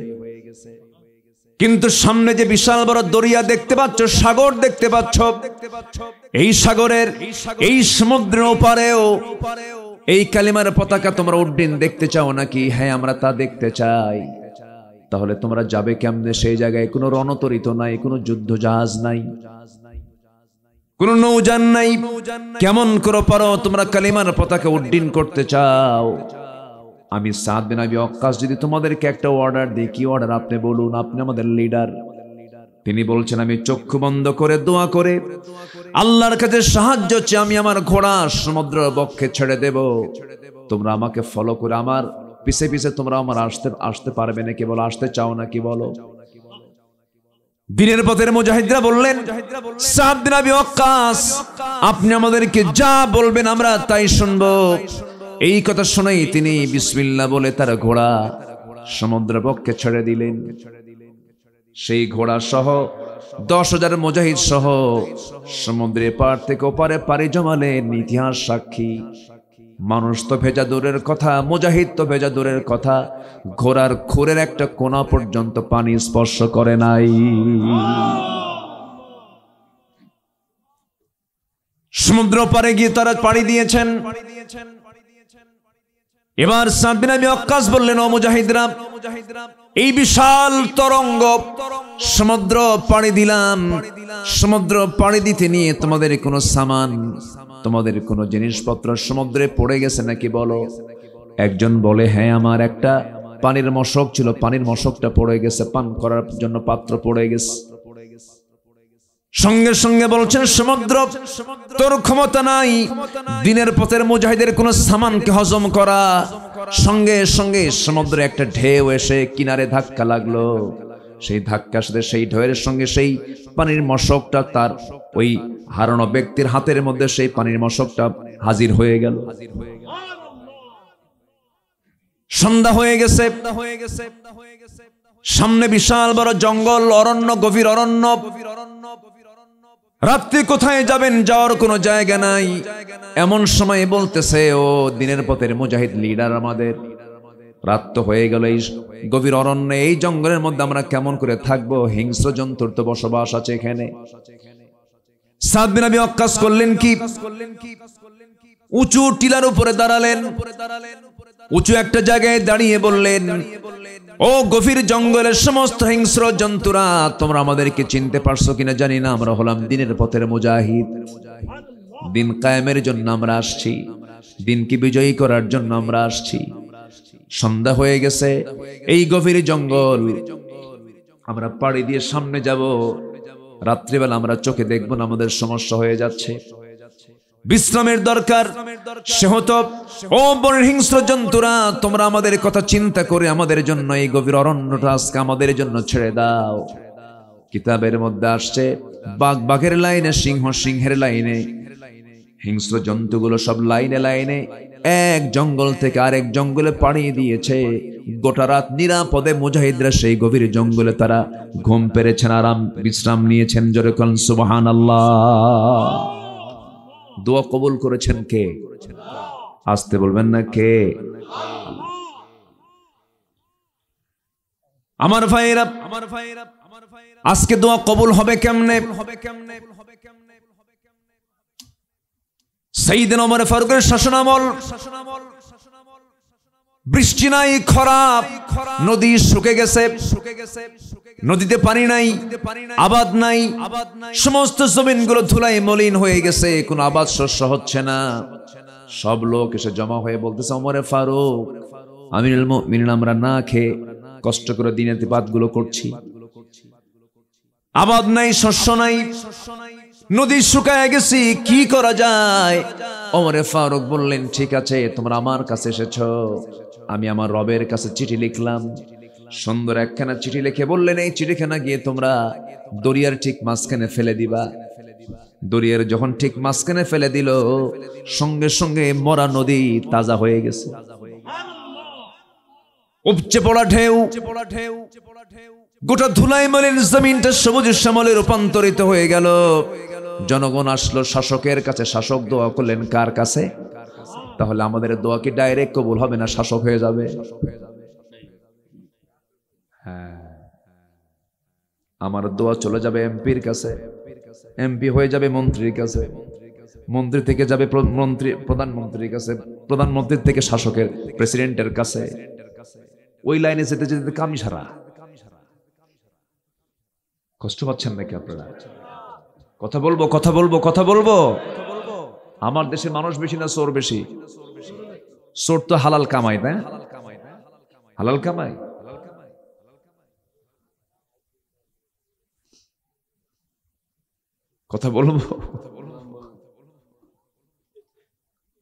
কিন্তু সামনে যে বিশাল বড় দরিয়া দেখতে পাচ্ছ, সাগর দেখতে পাচ্ছ, এই সাগরের এই সমুদ্রের ওপারেও এই কালিমার পতাকা তোমরা উড্ডীন দেখতে চাও নাকি? হ্যাঁ, আমরা তা দেখতে চাই। তাহলে তোমরা যাবে কেমনে সেই জায়গায়? কোনো রণতরী তো নাই, কোনো যুদ্ধ জাহাজ নাই, কোনো নৌযান নাই। কেমন করে পারো তোমরা কালিমার পতাকা উড্ডীন করতে চাও? আমি সাদ বিন আবি ওয়াক্কাস যদি তোমাদেরকে একটা অর্ডার দিই, কি অর্ডার আপনি বলুন, আপনি আমাদের লিডার। তিনি বলছেন, আমি চক্ষু বন্ধ করে দোয়া করে আল্লাহর কাছে সাহায্য চেয়ে আমি আমার ঘোড়া সমুদ্রের বক্ষে ছেড়ে দেব। তোমরা আমাকে ফলো করে আমার পিছে পিছে তোমরা আমার আসতে পারবে নাকি বলো? আসতে চাও নাকি বলো? দিনের পথের মুজাহিদরা বললেন, সাদ বিন আবি ওয়াক্কাস, আপনি আমাদেরকে যা বলবেন আমরা তাই শুনবো। এই কথা শুনেই তিনি বিসমিল্লাহ বলে তার ঘোড়া সমুদ্র বক্ষে ছেড়ে দিলেন। সেই ঘোড়া সহ 10,000 মুজাহিদ সহ সমুদ্রের পার থেকে ওপারে পাড়ি জমালেন। ইতিহাস সাক্ষী, মানুষ তো ভেজা দূরের কথা, মুজাহিদ তো ভেজা দূরের কথা, ঘোড়ার খুরের একটা কোনা পর্যন্ত পানি স্পর্শ করে নাই। সমুদ্র পারে গিয়ে তারা পাড়ি দিয়েছেন। এবার সাদ বিন আবি ওয়াক্কাস বললেন, ও মুজাহিদরা, এই বিশাল তরঙ্গ সমুদ্র পাড়ি দিলাম, সমুদ্র পাড়ি দিতে নিয়ে তোমাদের কোনো সামান, তোমাদের কোনো জিনিসপত্র সমুদ্রে পড়ে গেছে নাকি বলো? একজন বলে, হ্যাঁ, আমার একটা পানির মশক ছিল, পানির মশকটা পড়ে গেছে, পান করার জন্য পাত্র পড়ে গেছে। সঙ্গে সঙ্গে বলছেন, সমুদ্র, তোর ক্ষমতা নাই দিনের পথের মুজাহিদের কোন সামানকে হজম করা। সঙ্গে সঙ্গে সমুদ্রে একটা ঢেউ এসে কিনারে ধাক্কা লাগলো। সেই ধাক্কার সাথে সেই ঢেউয়ের সঙ্গে সেই পানির মশকটা তার ওই হারানো ব্যক্তির হাতের মধ্যে সেই পানির মশকটা হাজির হয়ে গেল। সন্ধ্যা হয়ে গেছে, সামনে বিশাল বড় জঙ্গল, অরণ্য, গভীর অরণ্য। রাত্রি কোথায় যাবেন, যাওয়ার কোনো জায়গা নাই। এমন সময় বলতেছে, ও দিনের পথের মুজাহিদ লিডার, আমাদের রাত তো হয়ে গেল, এই গভীর অরণ্যে, এই জঙ্গলের মধ্যে আমরা কেমন করে থাকবো? হিংস্র জন্তুর তো বসবাস আছে এখানে। সাদ বিন আবি ওয়াক্কাস করলেন কি, উঁচু টিলার উপরে দাঁড়ালেন, উঁচু একটা জায়গায় দাঁড়িয়ে বললেন, ও গভীর জঙ্গলের সমস্ত হিংস্র জন্তুরা, তোমরা আমাদেরকে চিনতে পারছো কিনা জানি না, আমরা হলাম দিনের পথের মুজাহিদ। দিন কায়েমের জন্য আমরা আসছি, দিনকে বিজয়ী করার জন্য আমরা আসছি। সন্ধ্যা হয়ে গেছে, এই গভীর জঙ্গল আমরা পাড়ি দিয়ে সামনে যাব, রাত্রিবেলা আমরা চোখে দেখব না, আমাদের সমস্যা হয়ে যাচ্ছে, বিশ্রামের দরকার। সেহত, ও বনের হিংস্র জন্তুরা, তোমরা আমাদের কথা চিন্তা করে আমাদের জন্য এই গভীর অরণ্যটা আজকে আমাদের জন্য ছেড়ে দাও। কিতাবের মধ্যে আসছে, বাঘ বাঘের লাইনে, সিংহ সিংহের লাইনে, হিংস্র জন্তুগুলো সব লাইনে লাইনে এক জঙ্গল থেকে আরেক জঙ্গলে পাড়িয়ে দিয়েছে। গোটা রাত নিরাপদে মুজাহিদরা সেই গভীর জঙ্গলে তারা ঘুম পেরেছেন, আরাম বিশ্রাম নিয়েছেন। জোরে কোন সুবহানাল্লাহ। দোয়া কবুল করেছেন কে? আসতে বলবেন না কে? আমার ভাইরা, আজকে দোয়া কবুল হবে কেমনে? সাইয়েদনা ওমর ফারুকের শাসনামল, বৃষ্টি নাই, খরা, নদী শুকে গেছে, নদীতে পানি নাই, আবাদ নাই, সমস্ত জমিনগুলো ধুলাই মলিন হয়ে গেছে, কোনো আবাদ শস্য হচ্ছে না। সব লোক এসে জমা হয়ে বলতেছে, ওমরে ফারুক, আমিরুল মুমিনিন, আমরা না খেয়ে কষ্ট করে দিনাতিপাতগুলো করছি, আবাদ নাই, শস্য নাই, নদী শুকায় গেছি, কি করা যায়? ওমরে ফারুক বললেন, ঠিক আছে, তোমরা আমার কাছে এসেছো, আমি আমার রবের কাছে চিঠি লিখলাম। সুন্দর একখানা চিঠি লিখে বললেন, এই চিঠিখানা গিয়ে তোমরা দরিয়ার ঠিক মাঝখানে ফেলে দিবা। দরিয়ার যখন ঠিক মাঝখানে ফেলে দিল, সঙ্গে সঙ্গে মরা নদী তাজা হয়ে গেছে। উপচে পড়া ঢেউ, গোটা ধুলাই মলিন জমিনটা সবুজ শ্যামলে রূপান্তরিত হয়ে গেল। জনগণ আসলো শাসকের কাছে, শাসক দোয়া করলেন কার কাছে? তাহলে আমাদের দোয়া কি ডাইরেক্ট কবুল হবে না শাসক হয়ে যাবে? হ্যাঁ, আমার দোয়া চলে যাবে এমপির কাছে, এমপি হয়ে যাবে মন্ত্রীর কাছে, মন্ত্রী থেকে যাবে প্রধানমন্ত্রীর কাছে, প্রধানমন্ত্রীর থেকে শাসকের প্রেসিডেন্টের কাছে। ওই লাইনে যেতে যেতে কামি সারা। কষ্ট পাচ্ছেন নাকি আপনারা? কথা বলবো, কথা বলবো, কথা বলবো। আমার দেশে মানুষ বেশি না চোর বেশি? চোর তো হালাল কামাই, না? হালাল কামাই। কথা বলবো।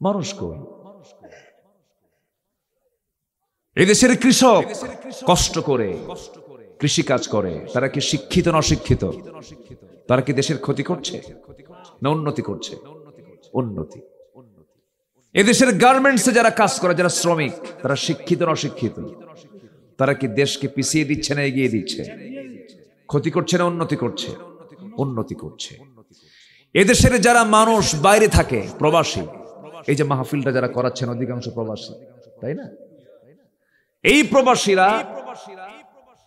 মানুষ কই? এদেশের কৃষক কষ্ট করে কৃষি কাজ করে, তারা কি শিক্ষিত না অশিক্ষিত? তারা কি দেশের ক্ষতি করছে না উন্নতি করছে? উন্নতি। এদেশের গার্মেন্টসে যারা কাজ করে, যারা শ্রমিক, তারা শিক্ষিত না অশিক্ষিত? তারা কি দেশকে পিছিয়ে দিচ্ছে না এগিয়ে দিচ্ছে? ক্ষতি করছে না উন্নতি করছে? উন্নতি করছে। এদেশের যারা মানুষ বাইরে থাকে, প্রবাসী, এই যে মাহফিলটা যারা করাচ্ছেন অধিকাংশ প্রবাসী, তাই না? এই প্রবাসীরা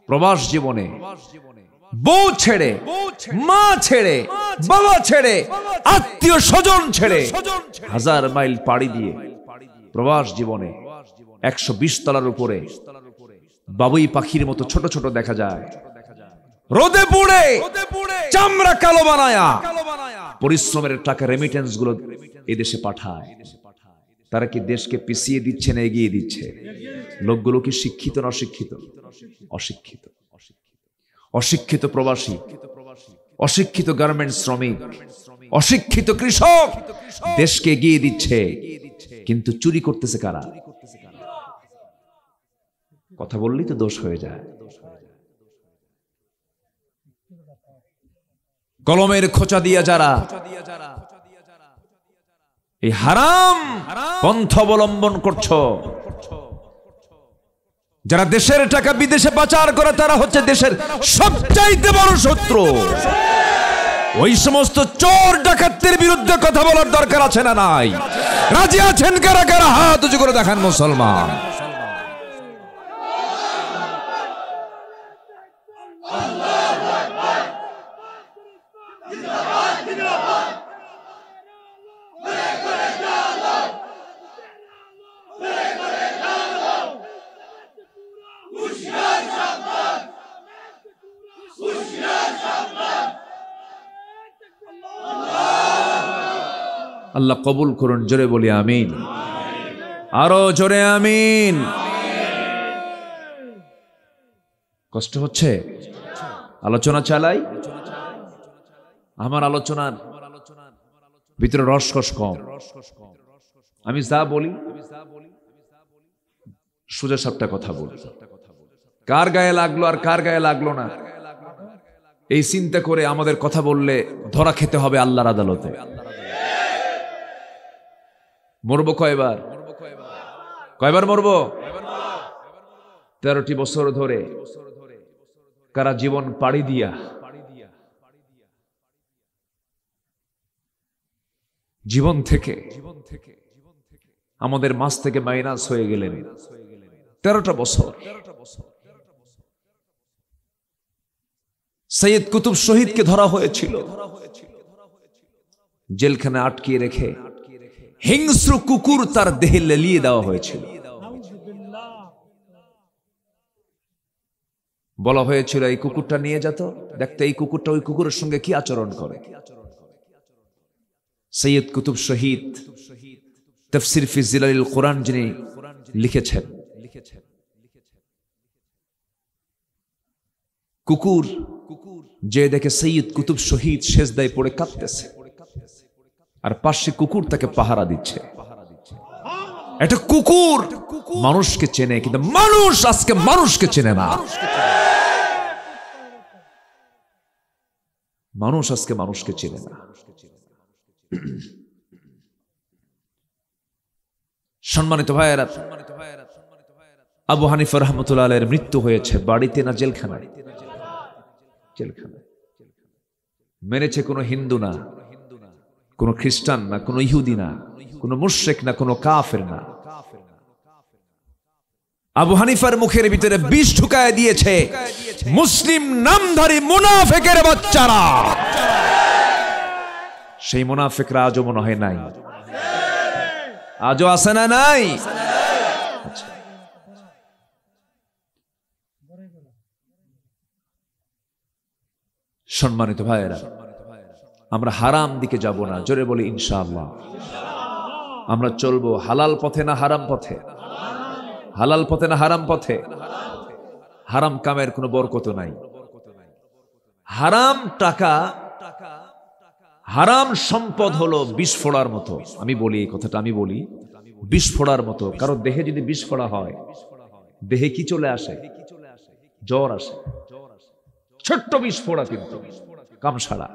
প্রবাস জীবনে বউ ছেড়ে, মা ছেড়ে, বাবা ছেড়ে, আত্মীয় স্বজন ছেড়ে 1000 মাইল পাড়ি দিয়ে প্রবাস জীবনে 120 তলার উপরে বাবুই পাখির মতো ছোট ছোট দেখা যায়, রোদে পুড়ে চামড়া কালো বানায়া পরিশ্রমের টাকা রেমিটেন্স গুলো এদেশে পাঠায়। তারা কি দেশকে পিছিয়ে দিচ্ছে না এগিয়ে দিচ্ছে? লোকগুলো কি শিক্ষিত না অশিক্ষিত? অশিক্ষিত। অশিক্ষিত প্রবাসী, অশিক্ষিত গার্মেন্টস শ্রমিক, অশিক্ষিত কৃষক দেশকে এগিয়ে দিচ্ছে, কিন্তু চুরি করতেছে কারা? কথা বললেই তো দোষ হয়ে যায়। কলমের খোঁচা দিয়া যারা এই হারাম পন্থ অবলম্বন করছো, যারা দেশের টাকা বিদেশে পাচার করে, তারা হচ্ছে দেশের সবচাইতে বড় শত্রু। ওই সমস্ত চোর ডাকাতদের বিরুদ্ধে কথা বলার দরকার আছে না নাই? রাজি আছেন কারা কারা? হাত উঁচু করে দেখান মুসলমান। আল্লাহ কবুল করুন। জোরে বলি আমিন, আরো জোরে আমিন। কষ্ট হচ্ছে? আলোচনা চালাই। আমার আলোচনার ভিতরে রসকস কম। আমি যা বলি সোজা সাপটা কথা বলি। কার গায়ে লাগলো আর কার গায়ে লাগলো না, এই চিন্তা করে আমাদের কথা বললে ধরা খেতে হবে আল্লাহর আদালতে। মরবো কয়বার? কয়বার মরবো? 13টি বছর ধরে কারা জীবন পাড়ি দিয়া জীবন থেকে আমাদের মাঝ থেকে মাইনাস হয়ে গেলেন 13টা বছর। সৈয়দ কুতুব শহীদকে ধরা হয়েছিল, জেলখানে আটকিয়ে রেখে হিংস্র কুকুর তার দেহে লেলিয়ে দেওয়া হয়েছিল। বলা হয়েছিল এই কুকুরটা নিয়ে যেত, দেখতে এই কুকুরটা ওই কুকুরের সঙ্গে কি আচরণ করে। সৈয়দ কুতুব শহীদ তাফসীর ফি জিলালিল কোরআন যিনি লিখেছেন, কুকুর যে দেখে সৈয়দ কুতুব শহীদ সেজদায় পড়ে কাঁদতেছে, আর পাশে কুকুর তাকে পাহারা দিচ্ছে। এটা কুকুর মানুষকে চেনে, কিন্তু মানুষ আজকে মানুষকে চেনে না। মানুষ আজকে মানুষকে চেনে না। সম্মানিত ভাইয়েরা, আবু হানিফা রাহমাতুল্লাহ আলাইহির মৃত্যু হয়েছে বাড়িতে না জেলখানায়? জেলখানায়। মেরেছে কোনো হিন্দু না, কোনো খ্রিস্টান না, কোনো ইহুদি না, কোনো মুশরিক না, কোনো কাফের না। আবু হানিফার মুখের ভিতরে বিষ ঢুকায় দিয়েছে মুসলিম নামধারী মুনাফিকের বাচ্চারা। সেই মুনাফিকরা আজও মনে হয় নাই? আজও আছে না নাই? সম্মানিত ভাইয়েরা, আমরা হারাম দিকে যাব না, জোরে বলি ইনশাআল্লাহ। আমরা চলবো হালাল পথে না হারাম পথে? হালাল পথে না হারাম পথে? হারাম কামের কোনো বরকত নাই। হারাম টাকা, হারাম সম্পদ হলো বিষ ফোড়ার মতো। আমি বলি এই কথাটা, আমি বলি বিষ ফোড়ার মতো। কারণ দেহে যদি বিষ ফোড়া হয়, দেহে কি চলে আসে? জ্বর আসে। ছোট্ট বিষ ফোড়া কিন্তু কামসারা,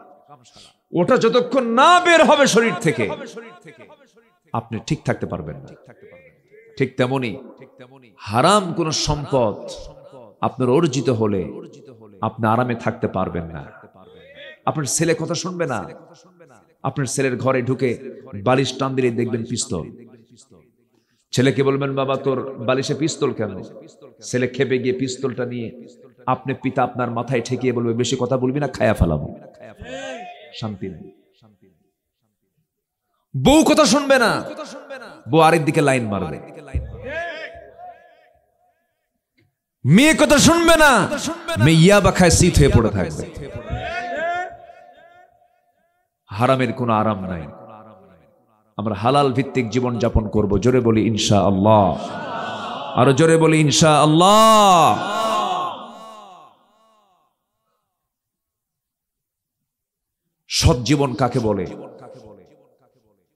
ওটা যতক্ষণ না বের হবে শরীর থেকে আপনি ঠিক থাকতে পারবেন না। ঠিক তেমনি হারাম কোন সম্পদ আপনার অর্জিত হলে আপনি আরামে থাকতে পারবেন না। আপনার ছেলে কথা শুনবে না। আপনার ছেলের ঘরে ঢুকে বালিশ টান দিলে দেখবেন পিস্তল। ছেলেকে বলবেন বাবা তোর বালিশে পিস্তল কেন? ছেলে খেপে গিয়ে পিস্তলটা নিয়ে আপনি পিতা আপনার মাথায় ঠেকিয়ে বলবে বেশি কথা বলবি না, খায়া ফেলাবো। শান্তি নেই। বউ কথা শুনবে না, বউ আরেক দিকে লাইন মারবে। মেয়ে কথা শুনবে না, মেয়ে ইয়াবা খায় শীত হয়ে পড়ে থাকবে। হারামের কোনো আরাম নাই। আমরা হালাল ভিত্তিক জীবন যাপন করব। জোরে বলি ইনশাআল্লাহ, আরো জোরে বলি ইনশাআল্লাহ। সৎ জীবন কাকে বলে?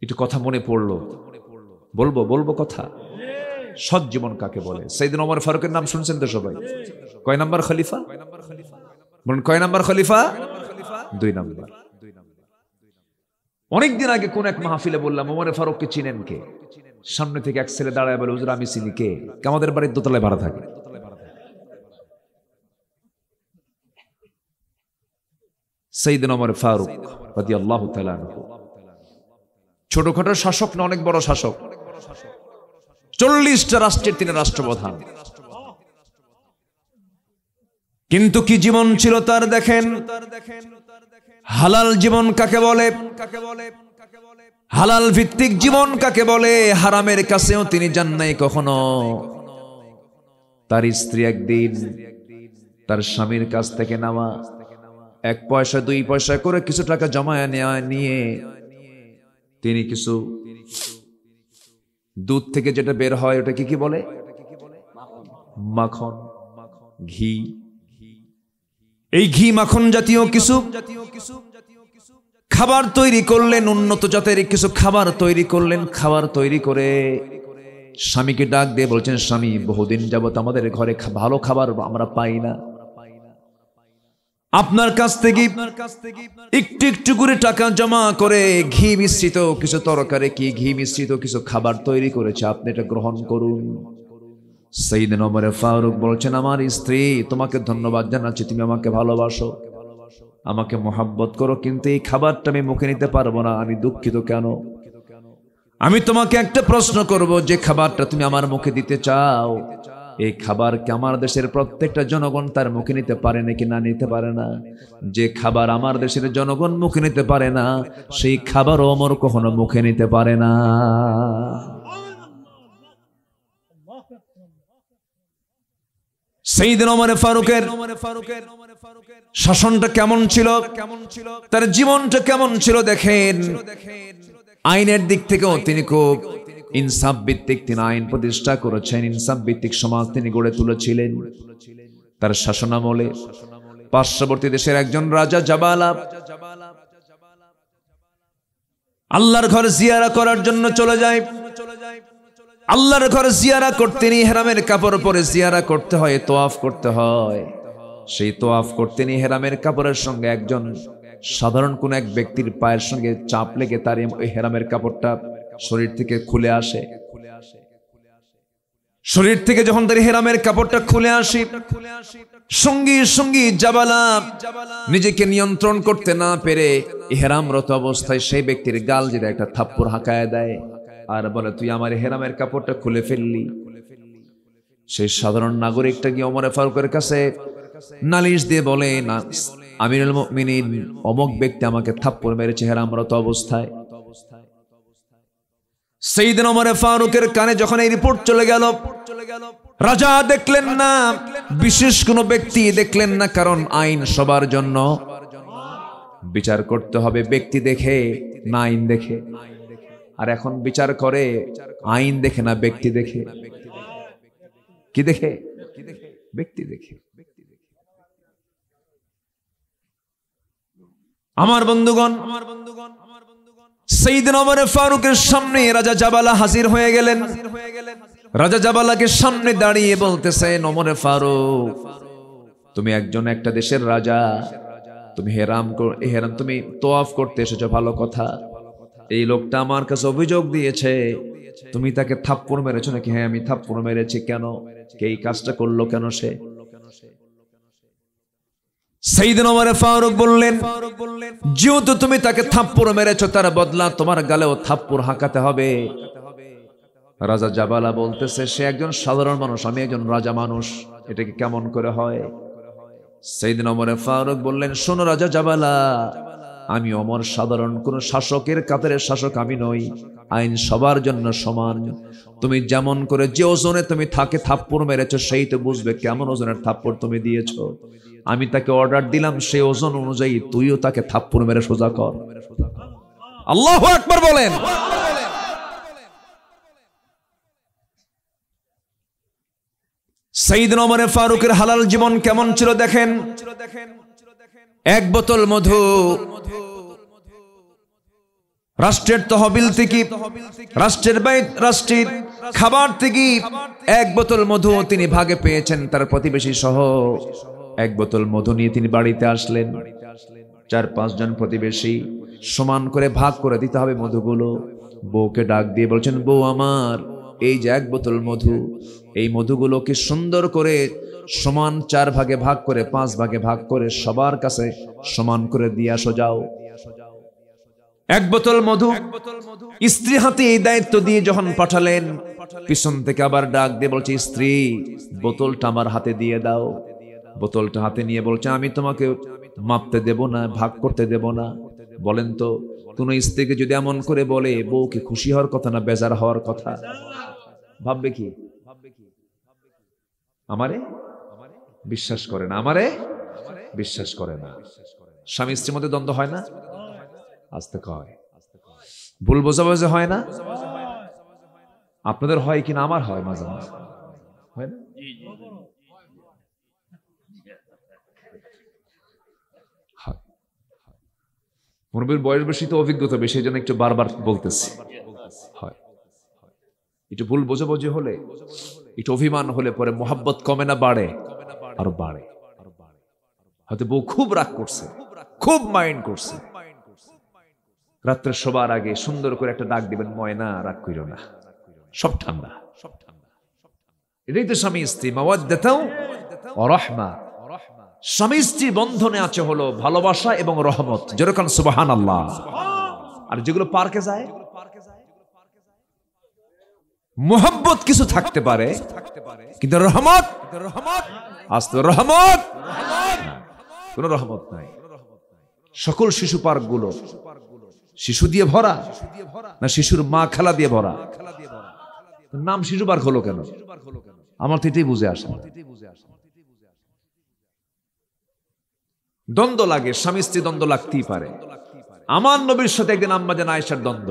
একটু কথা মনে পড়লো, বলবো কথা। সৎ জীবন কাকে বলে? সাইয়েদনা ওমর ফারুকের নাম শুনছেন তো সবাই? কয় নাম্বার খলিফা? বলুন কয় নাম্বার খলিফা? 2 নাম্বার। অনেকদিন আগে কোন এক মাহফিলে বললাম ওমর ফারুককে চিনেন কে? সামনে থেকে এক ছেলে দাঁড়ায় বলে হুজুর আমি চিনি। কে? আমাদের বাড়ির দোতলায় ভাড়া থাকে। সাইয়েদনা ওমর ফারুক রাদিয়াল্লাহু তাআলা আনহু ছোটখাটো শাসক না, অনেক বড় শাসক। 40টা রাষ্ট্রের তিনি রাষ্ট্রপ্রধান। কিন্তু কি জীবন ছিল তার দেখেন। হালাল জীবন কাকে বলে? হালাল ভিত্তিক জীবন কাকে বলে? হারামের কাছেও তিনি যান নাই কখনো। তার স্ত্রী একদিন তার স্বামীর কাছ থেকে নেওয়া 1 পয়সা 2 পয়সা করে কিছু টাকা জমায় নিয়ে তিনি কিছু দুধ থেকে যেটা বের হয় ওটা কি বলে? মাখন, ঘি। এই ঘি মাখন জাতীয় কিছু খাবার তৈরি করলেন, উন্নত জাতের কিছু খাবার তৈরি করলেন। খাবার তৈরি করে স্বামীকে ডাক দিয়ে বলছেন স্বামী বহুদিন যাবত আমাদের ঘরে ভালো খাবার আমরা পাই না, আপনার কাছ থেকে একটু একটু করে টাকা জমা করে ঘি মিশ্রিত কিছু তরকারি কি ঘি মিশ্রিত কিছু খাবার তৈরি করেছে, আপনি এটা গ্রহণ করুন। সাইয়েদনা ওমর ফারুক বলছেন, আমার স্ত্রী তোমাকে ধন্যবাদ জানাচ্ছি, তুমি আমাকে ভালোবাসো, আমাকে মোহাব্বত করো, কিন্তু এই খাবারটা আমি মুখে নিতে পারবো না, আমি দুঃখিত। কেন? আমি তোমাকে একটা প্রশ্ন করব, যে খাবারটা তুমি আমার মুখে দিতে চাও, এই খাবার কি আমার দেশের প্রত্যেকটা জনগণ তার মুখে নিতে পারে নাকি না নিতে পারে না? যে খাবার আমার দেশের জনগণ মুখে নিতে পারে না, সেই খাবার ওমর কখনো মুখে নিতে পারে না। সাইয়েদনা ওমর ফারুকের শাসনটা কেমন ছিল, তার জীবনটা কেমন ছিল দেখেন। আইনের দিক থেকেও তিনি খুব ইনসাফ ভিত্তিক তিনি আইন প্রতিষ্ঠা করেছেন, ইনসাফ ভিত্তিক সমাজ তিনি গড়ে তুলেছিলেন। তার শাসনামলে পার্শ্ববর্তী দেশের একজন রাজা জাবালা আল্লাহর ঘর জিয়ারা করার জন্য চলে যায়। আল্লাহর ঘর জিয়ারা করতে নিয়ে ইহরামের কাপড় পরে জিয়ারা করতে হয়, তোয়াফ করতে হয়। সেই তোয়াফ করতে নিয়ে ইহরামের কাপড়ের সঙ্গে একজন সাধারণ কোন এক ব্যক্তির পায়ের সঙ্গে চাপ লেগে তার ইহরামের কাপড়টা শরীর থেকে খুলে আসে। শরীর থেকে যখন তার ইহরামের কাপড়টা খুলে আসে, সঙ্গী সঙ্গী জাবালা নিজেকে নিয়ন্ত্রণ করতে না পেরে ইহরামরত অবস্থায় সেই ব্যক্তির গাল যেটা একটা থাপ্পড় হাঁকায় দেয় আর বলে, তুই আমার ইহরামের কাপড়টা খুলে ফেললি। সেই সাধারণ নাগরিকটা গিয়ে ওমর ফারুকের কাছে নালিশ দিয়ে বলে, না, আমিরুল মুমিনিন অমুক ব্যক্তি আমাকে থাপ্পড় মেরেছে ইহরামরত অবস্থায়। সাইয়েদনা ওমর ফারুকের কানে যখন এই রিপোর্ট চলে গেল, রাজা দেখলেন না, বিশেষ কোনো ব্যক্তি দেখলেন না, কারণ আইন সবার জন্য, বিচার করতে হবে ব্যক্তি দেখে না আইন দেখে। আর এখন বিচার করে আইন দেখে না ব্যক্তি দেখে। কি দেখে? ব্যক্তি দেখে। আমার বন্ধুগণ, সাইয়েদনা ওমর ফারুকের সামনে রাজা জাবালা হাজির হয়ে গেলেন। রাজা জাবালাকে সামনে দাঁড়িয়ে বলতেছেন, ওমর ফারুক, তুমি একটা দেশের রাজা, তুমি ইহরাম তুমি তোয়াফ করতে এসেছো, ভালো কথা। এই লোকটা আমার কাছে অভিযোগ দিয়েছে তুমি তাকে থাপ্পড় মেরেছো নাকি? হ্যাঁ, আমি থাপ্পড় মেরেছি। কেন? এই কাজটা করলো কেন সে? সাইয়েদনা ওমর ফারুক বললেন, যেহেতু তুমি তাকে থাপ্পড় মেরেছো, তার বদলা তোমার গালেও থাপ্পড় হাঁকাতে হবে। রাজা জাবালা বলতেছে, সে একজন সাধারণ মানুষ, আমি একজন রাজা মানুষ, এটা কি কেমন করে হয়? সাইয়েদনা ওমর ফারুক বললেন, শোনো রাজা জাবালা, আমি ওমর সাধারণ কোন শাসকের কাতারের শাসক আমি নই, আইন সবার জন্য সমান। তুমি যেমন করে যে ওজনে তুমি তাকে থাপ্পড় মেরেছো, সেই তো বুঝবে কেমন ওজনের থাপ্পড় তুমি দিয়েছো। আমি তাকে অর্ডার দিলাম, সেই ওজন অনুযায়ী তুইও তাকে থাপ্পড় মেরে সোজা কর। আল্লাহু আকবার বলেন। সাইয়েদনা ওমর ফারুকের হালাল জীবন কেমন ছিল দেখেন। এক বোতল মধু রাষ্ট্রের তহবিল থেকে, রাষ্ট্রের খাবার থেকে এক বোতল মধু তিনি ভাগে পেয়েছেন, তার প্রতিবেশী সহ এক বোতল মধু নিয়ে তিনি বাড়িতে আসলেন। 4-5 জন প্রতিবেশী সমান করে ভাগ করে দিতে হবে মধুগুলো। বউকে ডাক দিয়ে বলছেন, বউ আমার, এই যে এক বোতল মধু, এই মধুগুলোকে সুন্দর করে সমান 4 ভাগে ভাগ করে 5 ভাগে ভাগ করে সবার কাছে সমান করে দিয়ে আসো যাও। এক বোতল মধু স্ত্রী হাতে এই দায়িত্ব দিয়ে যখন পাঠালেন, পিছন থেকে আবার ডাক দিয়ে বলছে, স্ত্রী, বোতলটা আমার হাতে দিয়ে দাও। বোতলটা হাতে নিয়ে বলছে, আমি তোমাকে মাপতে দেব না, ভাগ করতে দেব না। বলেন তো, কোন স্ত্রীকে যদি এমন করে বলে, বউকে খুশি হওয়ার কথা না বেজার হওয়ার কথা? ভাববে কি? আমারে বিশ্বাস করে না, আমারে বিশ্বাস করে না। স্বামী স্ত্রীর মধ্যে দ্বন্দ্ব হয় না? আস্তে কয়, ভুল বোঝাবুঝি হয় না? আপনাদের হয় কিনা? আমার হয় মাঝে মাঝে, হয় না? মুরব্বির বয়স বেশি তো অভিজ্ঞতা বেশি, এই জন্য একটু বারবার বলতেছি। হয়, একটু ভুল বোঝাবুঝি হলে, একটু অভিমান হলে পরে মোহাব্বত কমে না বাড়ে? আরো বাড়ে। হয়তো বউ খুব রাগ করছে, খুব মাইন্ড করছে, রাত্রে শোবার আগে সুন্দর করে একটা ডাক দিবেন, ময়না রাগ কইরো না, সব ঠান্ডা। এটাই তো স্বামী স্ত্রী, মাওয়াদ্দাতাও ওয়া রাহমা। স্বামী স্ত্রী বন্ধনে আছে হলো ভালোবাসা এবং রহমত, যেরকম সুবহানাল্লাহ। আর যেগুলো পার্কে যায়, মোহাব্বত কিছু থাকতে পারে, কিন্তু রহমত, আস্তে রহমত, কোন রহমত নাই। সকল শিশু পার্ক গুলো শিশু দিয়ে ভরা, না শিশুর মা খেলা দিয়ে ভরা? নাম শিশু পার্ক হলো কেন? আমার তো এটাই বুঝে আসে। দ্বন্দ্ব লাগে, স্বামী স্ত্রী দ্বন্দ্ব লাগতেই পারে। আমার নবীর সাথে একদিন আম্মা জান আয়েশার দ্বন্দ্ব।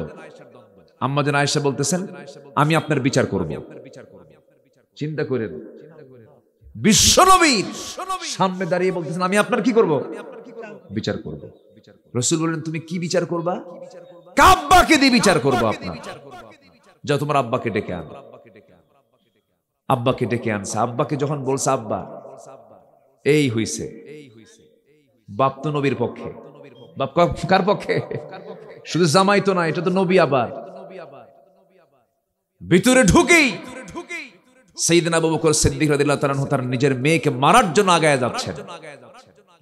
আম্মা জান আয়েশা বলতেছেন, আমি আপনার বিচার করব। চিন্তা করেন, বিশ্ব নবীর সামনে দাঁড়িয়ে বলতেছেন, আমি আপনার কি করব? বিচার করব। রাসূল বলেন, তুমি কি বিচার করবা? আব্বাকে দিয়ে বিচার করবো আপনার। যাও তোমার আব্বাকে ডেকে আনো। আব্বাকে ডেকে আনছে। আব্বাকে যখন বলছে, আব্বা এই হইছে, বাপ তো নবীর পক্ষে। বাপ কার পক্ষে? শুধু জামাই তো না, এটা তো নবী। আবার ভিতরে ঢুকেই সাইয়েদনা আবু বকর সিদ্দিক রাদিয়াল্লাহু তাআলা তার নিজের মেয়েকে মারার জন্য আগায় যাচ্ছেন।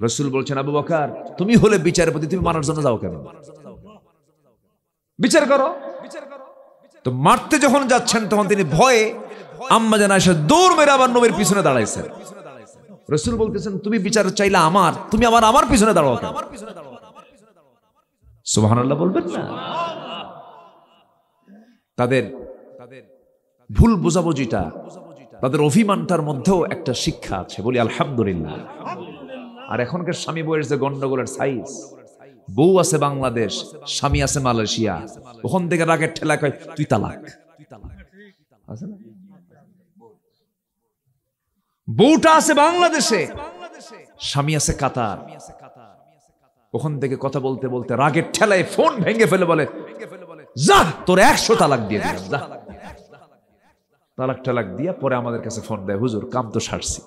রাসূল বলছেন, আবু বকর তুমি হলে বিচারপতি, তুমি মারার জন্য যাও কেন? বিচার করো। তো মারতে যখন যাচ্ছেন তখন তিনি ভয়ে আম্মা জান আয়েশা দৌড় মেরে আবার নবীর পিছনে দাঁড়াইছেন। রাসূল বলতেছেন, তুমি বিচার চাইলা আমার, তুমি আমার পিছনে দাঁড়াও কেন? সুবহানাল্লাহ বলবেন না? তাদের ভুল বোঝাবুঝিটা, তাদের অভিমানটার মধ্যেও একটা শিক্ষা আছে, বলি আলহামদুলিল্লাহ। আর এখনকার স্বামী বউয়ের যে গন্ডগোলের সাইজ, বউ আছে বাংলাদেশ, স্বামী আছে মালয়েশিয়া, ওখান থেকে রাগের ঠেলা কয় তুই তালাক। বউটা আছে বাংলাদেশে, স্বামী আছে কাতার, ওখান থেকে কথা বলতে বলতে রাগের ঠেলায় ফোন ভেঙে ফেলে বলে, যা তোর 100 তালাক দিয়ে দিলাম, যা। তালাক টালাক দিয়া পরে আমাদের কাছে ফোন দেয়, হুজুর কাম তো সারছি।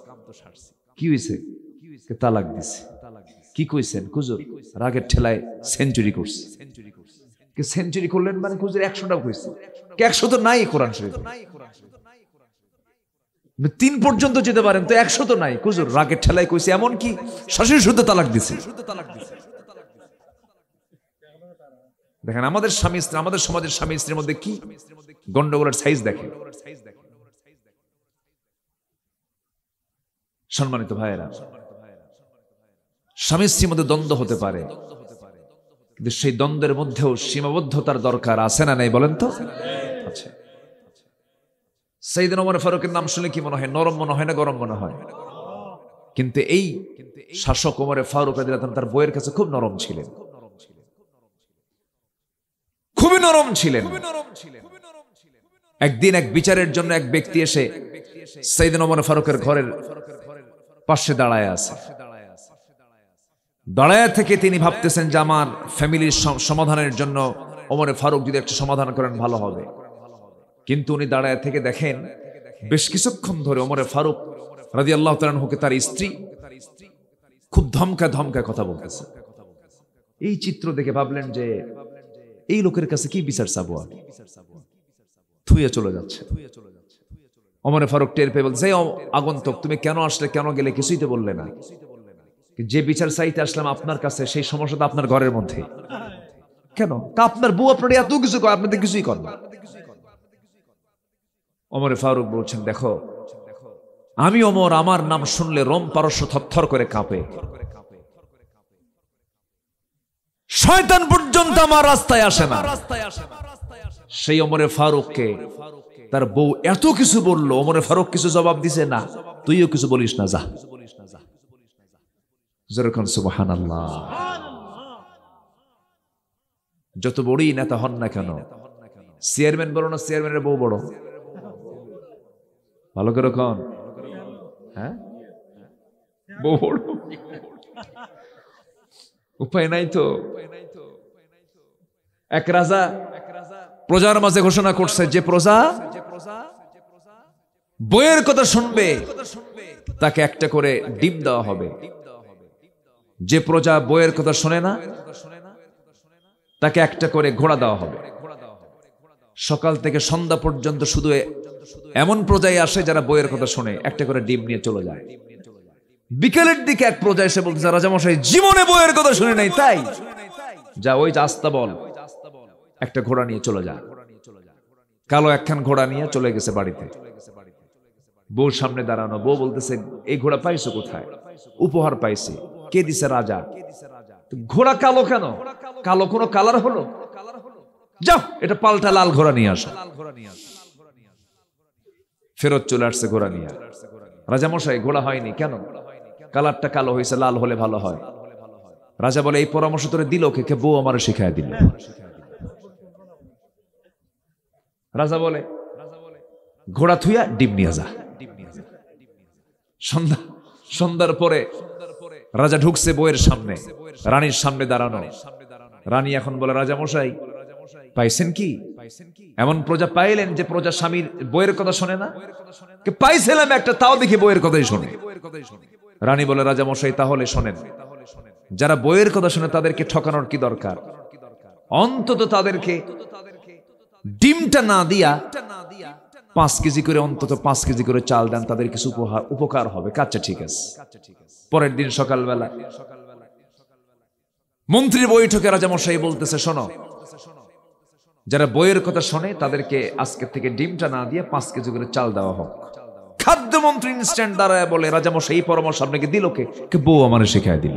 কি হয়েছে? তালাক দিছে। কি কইছেন? হুজুর রাগের ঠেলায় সেঞ্চুরি করছে। সেঞ্চুরি করলেন মানে হুজুর 100টাও কইছে। 100 তো নাই কোরআন শরীফে। 3 পর্যন্ত যেতে পারেন, তো 100 তো নাই। হুজুর রাগের ঠেলায় কইছে, এমন কি শাশুড়ি শুদ্ধ তালাক দিছে। দেখেন আমাদের স্বামী স্ত্রী, আমাদের সমাজের স্বামী স্ত্রীর মধ্যে কি গন্ডগোলের সাইজ দেখেন। সম্মানিত ভাইয়েরা, স্বামী স্ত্রীর মধ্যে দ্বন্দ্ব হতে পারে, কিন্তু সেই দ্বন্দ্বের মধ্যেও সীমাবদ্ধতার দরকার আছে না নাই বলেন তো? আছে। সাইয়েদনা ওমর ফারুকের নাম শুনলে কি মনে হয়? নরম মনে হয় না গরম মনে হয়? কিন্তু এই শাসক ওমর ফারুক রাদিয়াল্লাহু তাআলা তার বউয়ের কাছে খুব নরম ছিলেন, খুবই নরম ছিলেন। একদিন এক বিচারের জন্য এক ব্যক্তি এসে সাইয়েদনা ওমর ফারুকের ঘরের পাশে দাঁড়ায় আছে। দাঁড়ায় থেকে তিনি ভাবতেছেন যে আমার ফ্যামিলির সমাধানের জন্য ওমর ফারুক যদি একটা সমাধান করেন ভালো হবে। কিন্তু উনি দাঁড়ায় থেকে দেখেন বেশ কিছুক্ষণ ধরে ওমর ফারুক রাদিয়াল্লাহু তাআলা আনহুকে তার স্ত্রী খুব ধমকায় কথা বলতেছে। এই চিত্র দেখে ভাবলেন যে এই লোকের কাছে কি বিচার চাবো, থুয়ে চলে যাচ্ছে। ওমর ফারুক টের পেয়ে বলছে, আগন্তুক তুমি কেন আসলে, কেন গেলে, কিছুই তো বললে না। যে বিচার চাইতে আসলাম আপনার কাছে, সেই সমস্যাটা আপনার ঘরের মধ্যে কেন? আপনার বউ আপনার এত কিছু করে, আপনাদের কিছুই করেন না। ওমর ফারুক বলছেন, দেখো আমি ওমর, আমার নাম শুনলে রোম পারস্য থরথর করে কাঁপে, শয়তান পর্যন্ত আমার রাস্তায় আসে না। সেই ওমর ফারুককে তার বউ এত কিছু বললো, ওমর ফারুক কিছু জবাব দিছে না, তুইও কিছু বলিস না, যা। যেরকম সুবহানাল্লাহ। যত বড়ই নেতা হন না কেন, চেয়ারম্যান বড় না চেয়ারম্যানের বউ বড়? ভালো করে কন। হ্যাঁ, বউ বড়, উপায় নাই তো। এক রাজা প্রজার মাঝে ঘোষণা করছে যে প্রজা বইয়ের কথা শুনবে তাকে একটা করে ডিম দেওয়া হবে। যে প্রজা বইয়ের কথা শোনে না তাকে একটা করে ঘোড়া দেওয়া হবে। সকাল থেকে সন্ধ্যা পর্যন্ত শুধু এমন প্রজাই আসে যারা বইয়ের কথা শোনে, একটা করে ডিম নিয়ে চলে যায়। বিকেলের দিকে এক প্রজা এসে বলতেছে, রাজামশাই জীবনে বইয়ের কথা শুনে নাই, তাই যা ওই যে আস্তা বল একটা ঘোড়া নিয়ে চলে যায়। কালো একখান ঘোড়া নিয়ে চলে গেছে বাড়িতে। বউর সামনে দাঁড়ানো, বউ বলতেছে এই ঘোড়া পাইছো কোথায়? উপহার পাইছে। কে দিছে? রাজা। ঘোড়া কালো কেন? কালো কোনো কালার হলো? যাও এটা পাল্টা লাল ঘোড়া নিয়ে আসো। ফেরত চলে আসছে ঘোড়া নিয়ে। রাজামশাই ঘোড়া হয়নি কেন? কালারটা কালো হয়েছে, লাল হলে ভালো হয়। রাজা বলে এই পরামর্শ তোরে দিল কে? বউ আমার শিখায় দিল। রাজা বলে ঘোড়া থুইয়া ডিম নিয়ে যা। সন্ধ্যার পরে রাজা ঢুকছে বইয়ের সামনে, রানীর সামনে দাঁড়ানো। রানী এখন বলে রাজামশাই পাইছেন কি? এমন প্রজা পাইলেন যে প্রজা স্বামীর বইয়ের কথা শোনে না? পাইছিলাম একটা, তাও দেখি বইয়ের কথাই শোনে। রানী বলে রাজামশাই তাহলে শোনেন, যারা বইয়ের কথা শোনে তাদেরকে ঠকানোর কি দরকার? অন্তত তাদেরকে ডিমটা না দিয়া 5 কেজি করে, অন্তত 5 কেজি করে চাল দেন, তাদের কিছু উপকার হবে। আচ্ছা ঠিক আছে। পরের দিন সকালবেলা মন্ত্রীর বৈঠকে রাজামশাই বলতেছে, শোনো, যারা বইয়ের কথা শোনে তাদেরকে আজকে থেকে ডিমটা না দিয়ে 5 কেজি করে চাল দেওয়া হোক। খাদ্যমন্ত্রী ইনস্ট্যান্ট দাঁড়ায় বলে রাজামশাই এই পরামর্শ আপনাকে দিল কে? বউ আমার শেখায় দিল।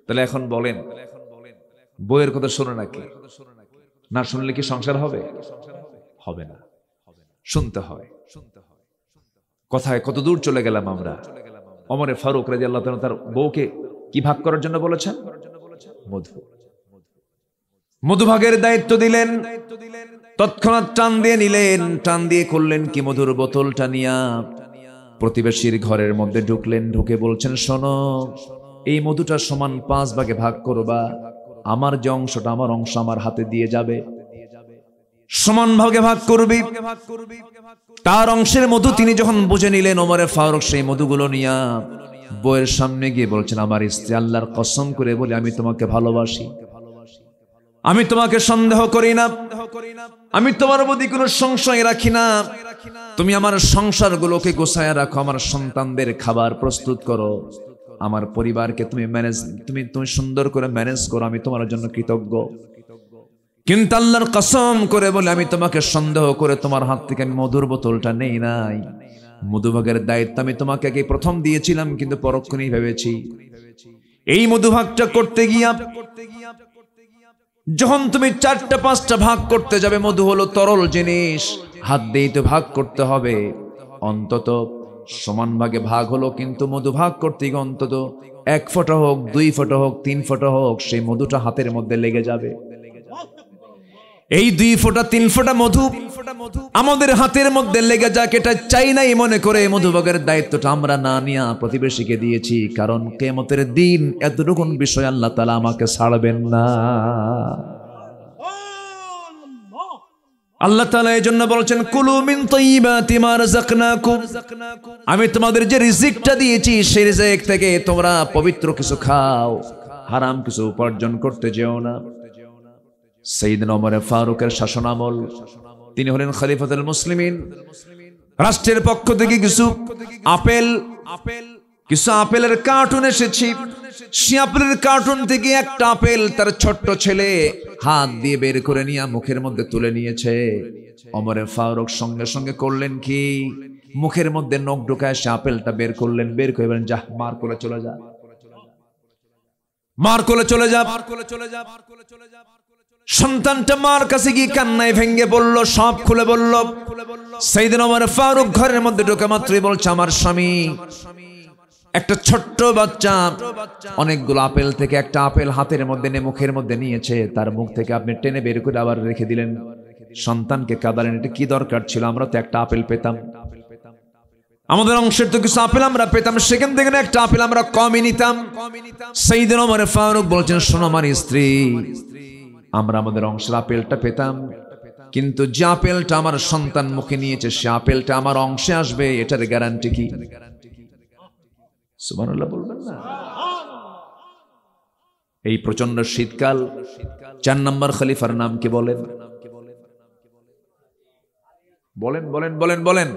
তাহলে এখন বলেন বইয়ের কথা শোনে নাকি? না শুনলে কি সংসার হবে? হবে না, শুনতে হয়। কথায় কত দূর চলে গেলাম আমরা। ওমরে ফারুক রাদিয়াল্লাহু তাআলা তার বউকে কি ভাগ করার জন্য বলেছেন? মধুভাগের দায়িত্ব দিলেন। তৎক্ষণাৎ টান দিয়ে নিলেন, টান দিয়ে করলেন কি, মধুর বোতলটা নিয়া প্রতিবেশীর ঘরের মধ্যে ঢুকলেন। ঢুকে বলছেন, শোনো, এই মধুটা সমান 5 ভাগে ভাগ করবা। আমার যে অংশটা, আমার অংশ আমার হাতে দিয়ে যাবে, সমান ভাগে ভাগ করবি। তার অংশের মধু তিনি যখন বুঝে নিলেন, ওমরে ফারুক সেই মধুগুলো নিয়া বউয়ের সামনে গিয়ে বলছেন, আমার স্ত্রী, আল্লাহর কসম করে বলে আমি তোমাকে ভালোবাসি, আমি তোমাকে সন্দেহ করি না, আমি তোমার প্রতি কোনো সংশয় রাখি না। তুমি আমার সংসারগুলোকে গোছায় রাখো, আমার সন্তানদের খাবার প্রস্তুত করো, আমার পরিবারকে তুমি সুন্দর করে ম্যানেজ করো, আমি তোমার জন্য কৃতজ্ঞ। কিন্তু আল্লাহর কসম করে বলে আমি তোমাকে সন্দেহ করে তোমার হাত থেকে আমি মধুর বোতলটা নেই নাই। মধুভাগের দায়িত্ব আমি তোমাকে আগে প্রথম দিয়েছিলাম, কিন্তু পরক্ষণেই ভেবেছি এই মধুভাগটা করতে গিয়া যখন তুমি 4টা 5টা ভাগ করতে যাবে, মধু হলো তরল জিনিস, হাত দিয়ে তো ভাগ করতে হবে। অন্তত সমান ভাগে ভাগ হলো, কিন্তু মধু ভাগ করতে গিয়ে অন্তত 1 ফোঁটা হোক, 2 ফোঁটা হোক, 3 ফোঁটা হোক, সেই মধুটা হাতের মধ্যে লেগে যাবে। এই 2 ফোঁটা 3 ফোঁটা মধু আমাদের হাতের মধ্যে লেগে যাক, এটা চাই নাই মনে করে মধুভাগের দায়িত্বটা আমরা না নিয়ে প্রতিবেশীকে দিয়েছি। কারণ কিয়ামতের দিন এতটুকুন বিষয় আল্লাহ তাআলা আমাকে ছাড়বেন না। আল্লাহ তাআলা এই জন্য বলেছেন, কুলু মিন তাইয়্যিবাতি মা রাযাকনাকুম, আমি তোমাদের যে রিজিকটা দিয়েছি সেই রিজিক থেকে তোমরা পবিত্র কিছু খাও, হারাম কিছু উপার্জন করতে যেও না। সাইয়েদনা ওমর ফারুকের শাসন আমল, তিনি হলেন খলিফাতুল মুসলিমিন। রাষ্ট্রের পক্ষ থেকে কিছু আপেলের কার্টুন এসেছে। সেই আপেলের কার্টুন থেকে একটা আপেল তার ছোট্ট ছেলে হাত দিয়ে বের করে নিয়ে মুখের মধ্যে তুলে নিয়েছে। ওমর ফারুক সঙ্গে সঙ্গে করলেন কি, মুখের মধ্যে নখ ঢোকায় সে আপেলটা বের করলেন। বের করে বলেন, যা, মার করে চলে যা, মার করে চলে যা, মার করে চলে যা। সন্তানটা মার কাছে গিয়ে কান্নায় ভেঙে বলল, সব খুলে বলল। সাইয়েদনা ওমর ফারুক ঘরের মধ্যে ঢোকা মাত্রই বলছে, আমার স্বামী একটা ছোট্ট বাচ্চা অনেকগুলো আপেল থেকে একটা আপেল হাতের মধ্যে নিয়ে মুখের মধ্যে নিয়েছে, তার মুখ থেকে আপনি টেনে বের করে আবার রেখে দিলেন। সন্তানকে কাঁদালেন, এটা কি দরকার ছিল? আমরা তো একটা আপেল পেতাম, আমাদের অংশের তো কিছু আপেল আমরা পেতাম, সেখান থেকে একটা আপেল আমরা কমই নিতাম। সাইয়েদনা ওমর ফারুক বলছেন, শোনো আমার স্ত্রী, আমরা আমাদের অংশের আপেলটা পেতাম, কিন্তু যে আপেলটা আমার সন্তান মুখে নিয়েছে সে আপেলটা আমার অংশে আসবে, এটার গ্যারান্টি কি? সুবহানাল্লাহ বলবেন না? এই প্রচন্ড শীতকাল 4 নম্বর খলিফার নাম কি বলেন? বলেন বলেন বলেন বলেন।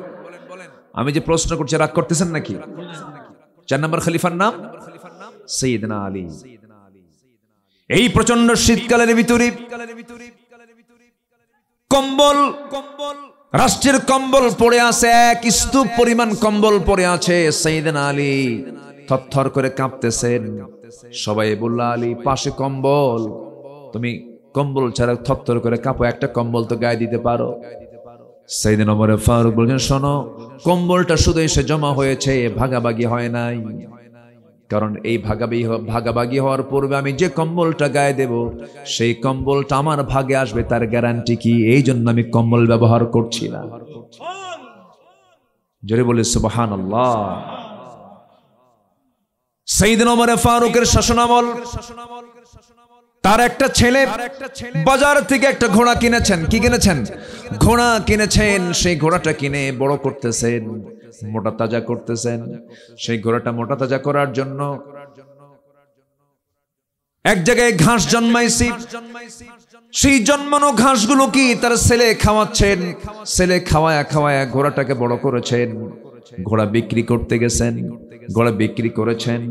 আমি যে প্রশ্ন করছি রাগ করতেছেন নাকি? 4 নম্বর খলিফার নাম সাইয়েদনা আলী। এই প্রচন্ড শীতকালের ভিতরে কম্বল, রাষ্ট্রের কম্বল পড়ে আছে, এক স্তূপ পরিমাণ কম্বল পড়ে আছে। সাইয়েদনা আলী থরথর করে কাঁপতেছেন। সবাই বলল, আলী পাশে কম্বল, তুমি কম্বল ছাড়া থরথর করে কাঁপো, একটা কম্বল তো গায়ে দিতে পারো। সাইয়েদনা ওমর ফারুক বলছেন, শোনো, কম্বলটা শুধু এসে জমা হয়েছে, ভাগাভাগি হয় নাই। কারণ এই ভাগাভাগি হওয়ার পূর্বে আমি যে কম্বলটা গায়ে দেব, সেই কম্বলটা আমার ভাগে আসবে, তার গ্যারান্টি কি? এই জন্য আমি কম্বল ব্যবহার করছি না। জোরে বলে সুবহানাল্লাহ। সাইয়েদনা ওমর ফারুকের শাসনামল, তার একটা ছেলে বাজার থেকে একটা ঘোড়া কিনেছেন। কি কিনেছেন? ঘোড়া কিনেছেন। সেই ঘোড়াটা কিনে বড় করতেছেন, মোটা তাজা করতেছেন। সেই ঘোড়াটা মোটা তাজা করার জন্য এক জায়গায় ঘাস জন্মাইছি, সেই জন্মানো ঘাসগুলো কি তার ছেলে খাওয়াচ্ছেন। ছেলে খাওয়ায়া খাওয়ায়া ঘোড়াটাকে বড় করেছেন। ঘোড়া বিক্রি করতে গেছেন, ঘোড়া বিক্রি করেছেন,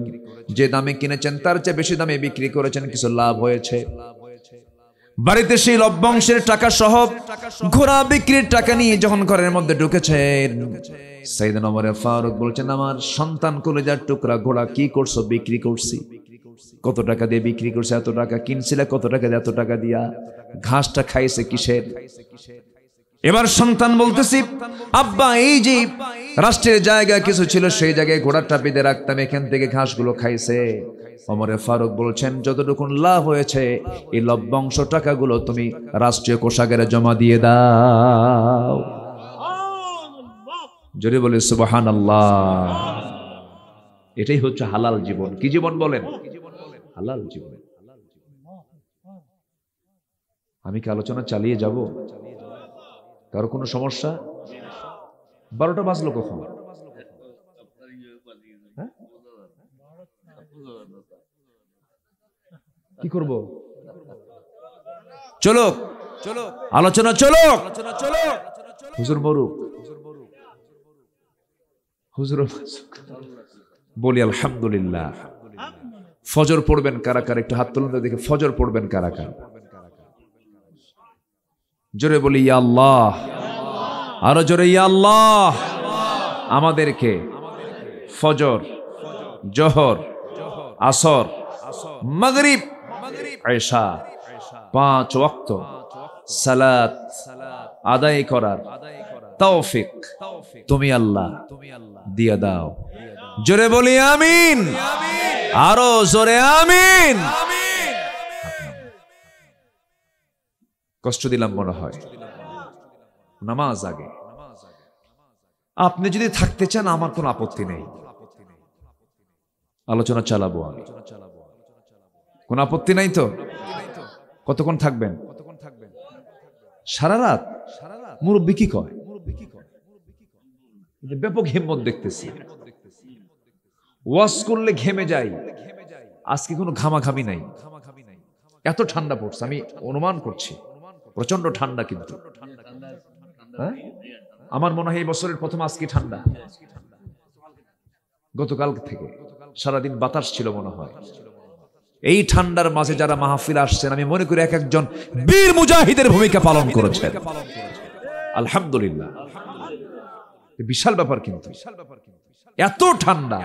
যে দামে কিনেছেন তার চেয়ে বেশি দামে বিক্রি করেছেন, কিছু লাভ হয়েছে। বাড়িতে সেই লভ্যাংশের টাকা সহ ঘোড়া বিক্রির টাকা নিয়ে যখন ঘরের মধ্যে ঢুকেছেন, সাইয়েদনা ওমর ফারুক বলছেন, আমার সন্তান কলিজার টুকরা ঘোড়া কি করছো? বিক্রি করছি। কত টাকা দিয়ে বিক্রি করছে? এত টাকা। কিনছিলে কত টাকা দিয়ে? এত টাকা দিয়া। ঘাসটা খাইছে কিসের? এবার সন্তান বলতেছি, আব্বা, এই যে রাষ্ট্রের জায়গা কিছু ছিল, সেই জায়গায় ঘোড়াটা বেঁধে রাখতাম, এখান থেকে ঘাসগুলো খাইছে। ওমর ফারুক বলছেন, যতটুকু লাভ হয়েছে এই লভ্যাংশ টাকাগুলো তুমি রাষ্ট্রীয় কোষাগারে জমা দিয়ে দাও। জোরে বলে সুবহানাল্লাহ। এটাই হচ্ছে হালাল জীবন। কি জীবন বলেন? হালাল জীবন। আমি কি আলোচনা চালিয়ে যাব? কারো কোনো সমস্যা? 12টা বাজলো কখন? কি করব? চলো চলো আলোচনা, চলো হুজুর মরুক, হুজুর বলি আলহামদুলিল্লাহ। ফজর পড়বেন কারা কারা? একটু হাত তুলুন দেখে। ফজর পড়বেন কারা কারা? জোরে বলি ইয়া আল্লাহ। আরো জোরে ইয়া আল্লাহ। আমাদেরকে ফজর, জোহর, আসর, মাগরিব, ইশা 5 ওয়াক্ত সালাত আদায় করার তৌফিক তুমি আল্লাহ দিয়ে দাও। জোরে বলি আমিন। আরো জোরে আমিন। কষ্ট দিলাম মনে হয়। নামাজ আগে। আপনি যদি থাকতে চান আমার কোনো আপত্তি নেই, আলোচনা চালাবো আমি, কোন আপত্তি নাই তো? কতক্ষণ থাকবেন? সারা রাত? মুরব্বি কি কয়? ব্যাপক হিম্মত দেখতেছি। ওয়াজ করলে ঘেমে যাই, আজকে কোনো ঘামাঘামি নাই। এত ঠান্ডা পড়ছে, আমি অনুমান করছি প্রচন্ড ঠান্ডা। কিন্তু আমার মনে হয় এই বছরের প্রথম আজকে ঠান্ডা। গতকাল থেকে সারাদিন বাতাস ছিল মনে হয়। এই ঠান্ডার মাঝে যারা মাহফিল আসছেন, আমি মনে করি এক একজন বীর মুজাহিদের ভূমিকা পালন করেছেন। আলহামদুলিল্লাহ, বিশাল ব্যাপার। কিন্তু এত ঠান্ডা,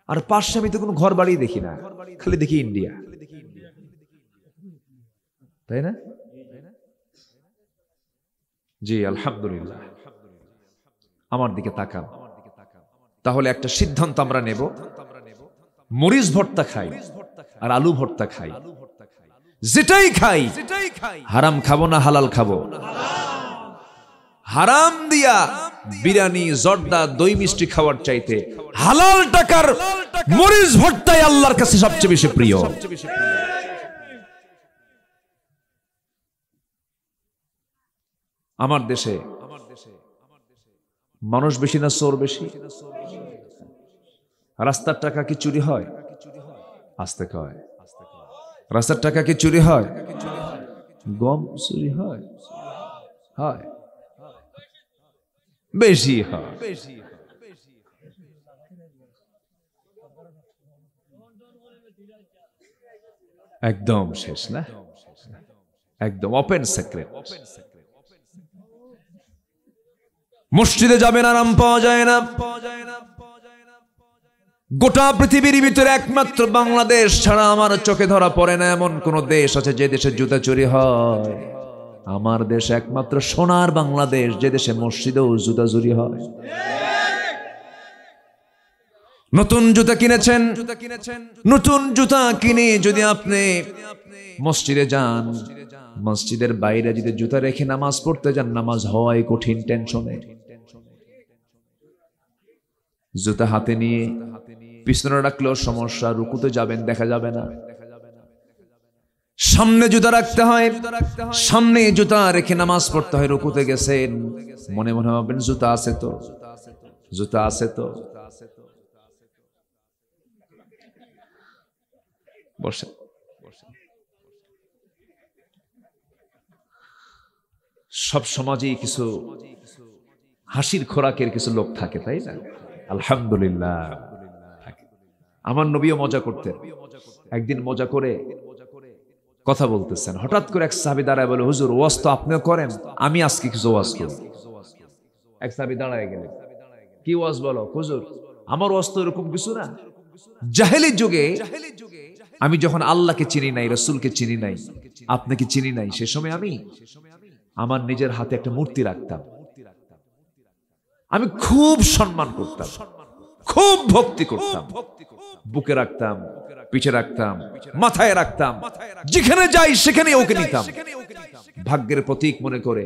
আর পাশে আমি তো কোনো ঘর বাড়ি দেখি না, খালি দেখি ইন্ডিয়া, তাই না? জি আলহামদুলিল্লাহ। আমার দিকে তাকান। তাহলে একটা সিদ্ধান্ত আমরা নেব, মরিচ ভর্তা খাই আর আলু ভর্তা খাই, যেটাই খাই হারাম খাবো না হালাল খাবো? হারাম দিয়া বিরিয়ানি, জর্দা, দই মিষ্টি খাওয়ার চাইতে হালাল টাকার মরিচ ভর্তাই আল্লাহর কাছে সবচেয়ে বেশি প্রিয়। আমার দেশে মানুষ বেশি না চোর বেশি? রাস্তার টাকা কি চুরি হয়? আস্তে কয়, রাস্তার টাকা কি চুরি হয়? গম চুরি হয়? হয়, বেশি হয়। একদম শেষ না, একদম ওপেন সিক্রেট। মসজিদে যাবেন, আরাম পাওয়া যায় না। গোটা পৃথিবীর ভিতরে একমাত্র বাংলাদেশ ছাড়া আমার চোখে ধরা পড়ে না এমন কোন দেশ আছে যে দেশে জুতা চুরি হয়? আমার দেশ একমাত্র সোনার বাংলাদেশ, যে দেশে মসজিদেও জুতা চুরি হয়। নতুন জুতা কিনেছেন, নতুন জুতা কিনে যদি আপনি মসজিদে যান, মসজিদের বাইরে যদি জুতা রেখে নামাজ পড়তে যান, নামাজ হওয়াই কঠিন টেনশনে। জুতা হাতে নিয়ে পিছনে রাখলেও সমস্যা, রুকুতে যাবেন দেখা যাবে না। সামনে জুতা রাখতে হয়, সামনে জুতা রেখে নামাজ পড়তে হয়। রুকুতে গেছেন, মনে মনে ভাবেন জুতা আছে তো, জুতা আছে তো। বসে সব সমাজেই কিছু হাসির খোরাকের কিছু লোক থাকে, তাই না? আলহামদুলিল্লাহ। আমার নবীও মজা করতেন। একদিন মজা করে কথা বলতেছেন, হঠাৎ করে এক সাহাবী দাঁড়ায় বলে, হুজুর ওয়াজ তো আপনিও করেন, আমি আজকে কিছু ওয়াজ করি। এক সাহাবী দাঁড়ায় গেলেন, কি ওয়াজ বলো? হুজুর আমার ওয়াজ তো এরকম কিছু না। জাহেলি যুগে আমি যখন আল্লাহকে চিনি নাই, রাসূলকে চিনি নাই, আপনাকে চিনি নাই, সে সময় আমি আমার নিজের হাতে একটা মূর্তি রাখতাম। আমি খুব সম্মান করতাম, খুব ভক্তি করতাম। বুকে রাখতাম, পিঠে রাখতাম, মাথায় রাখতাম, যেখানে যাই সেখানে ওকে নিতাম। ভাগ্যের প্রতীক মনে করে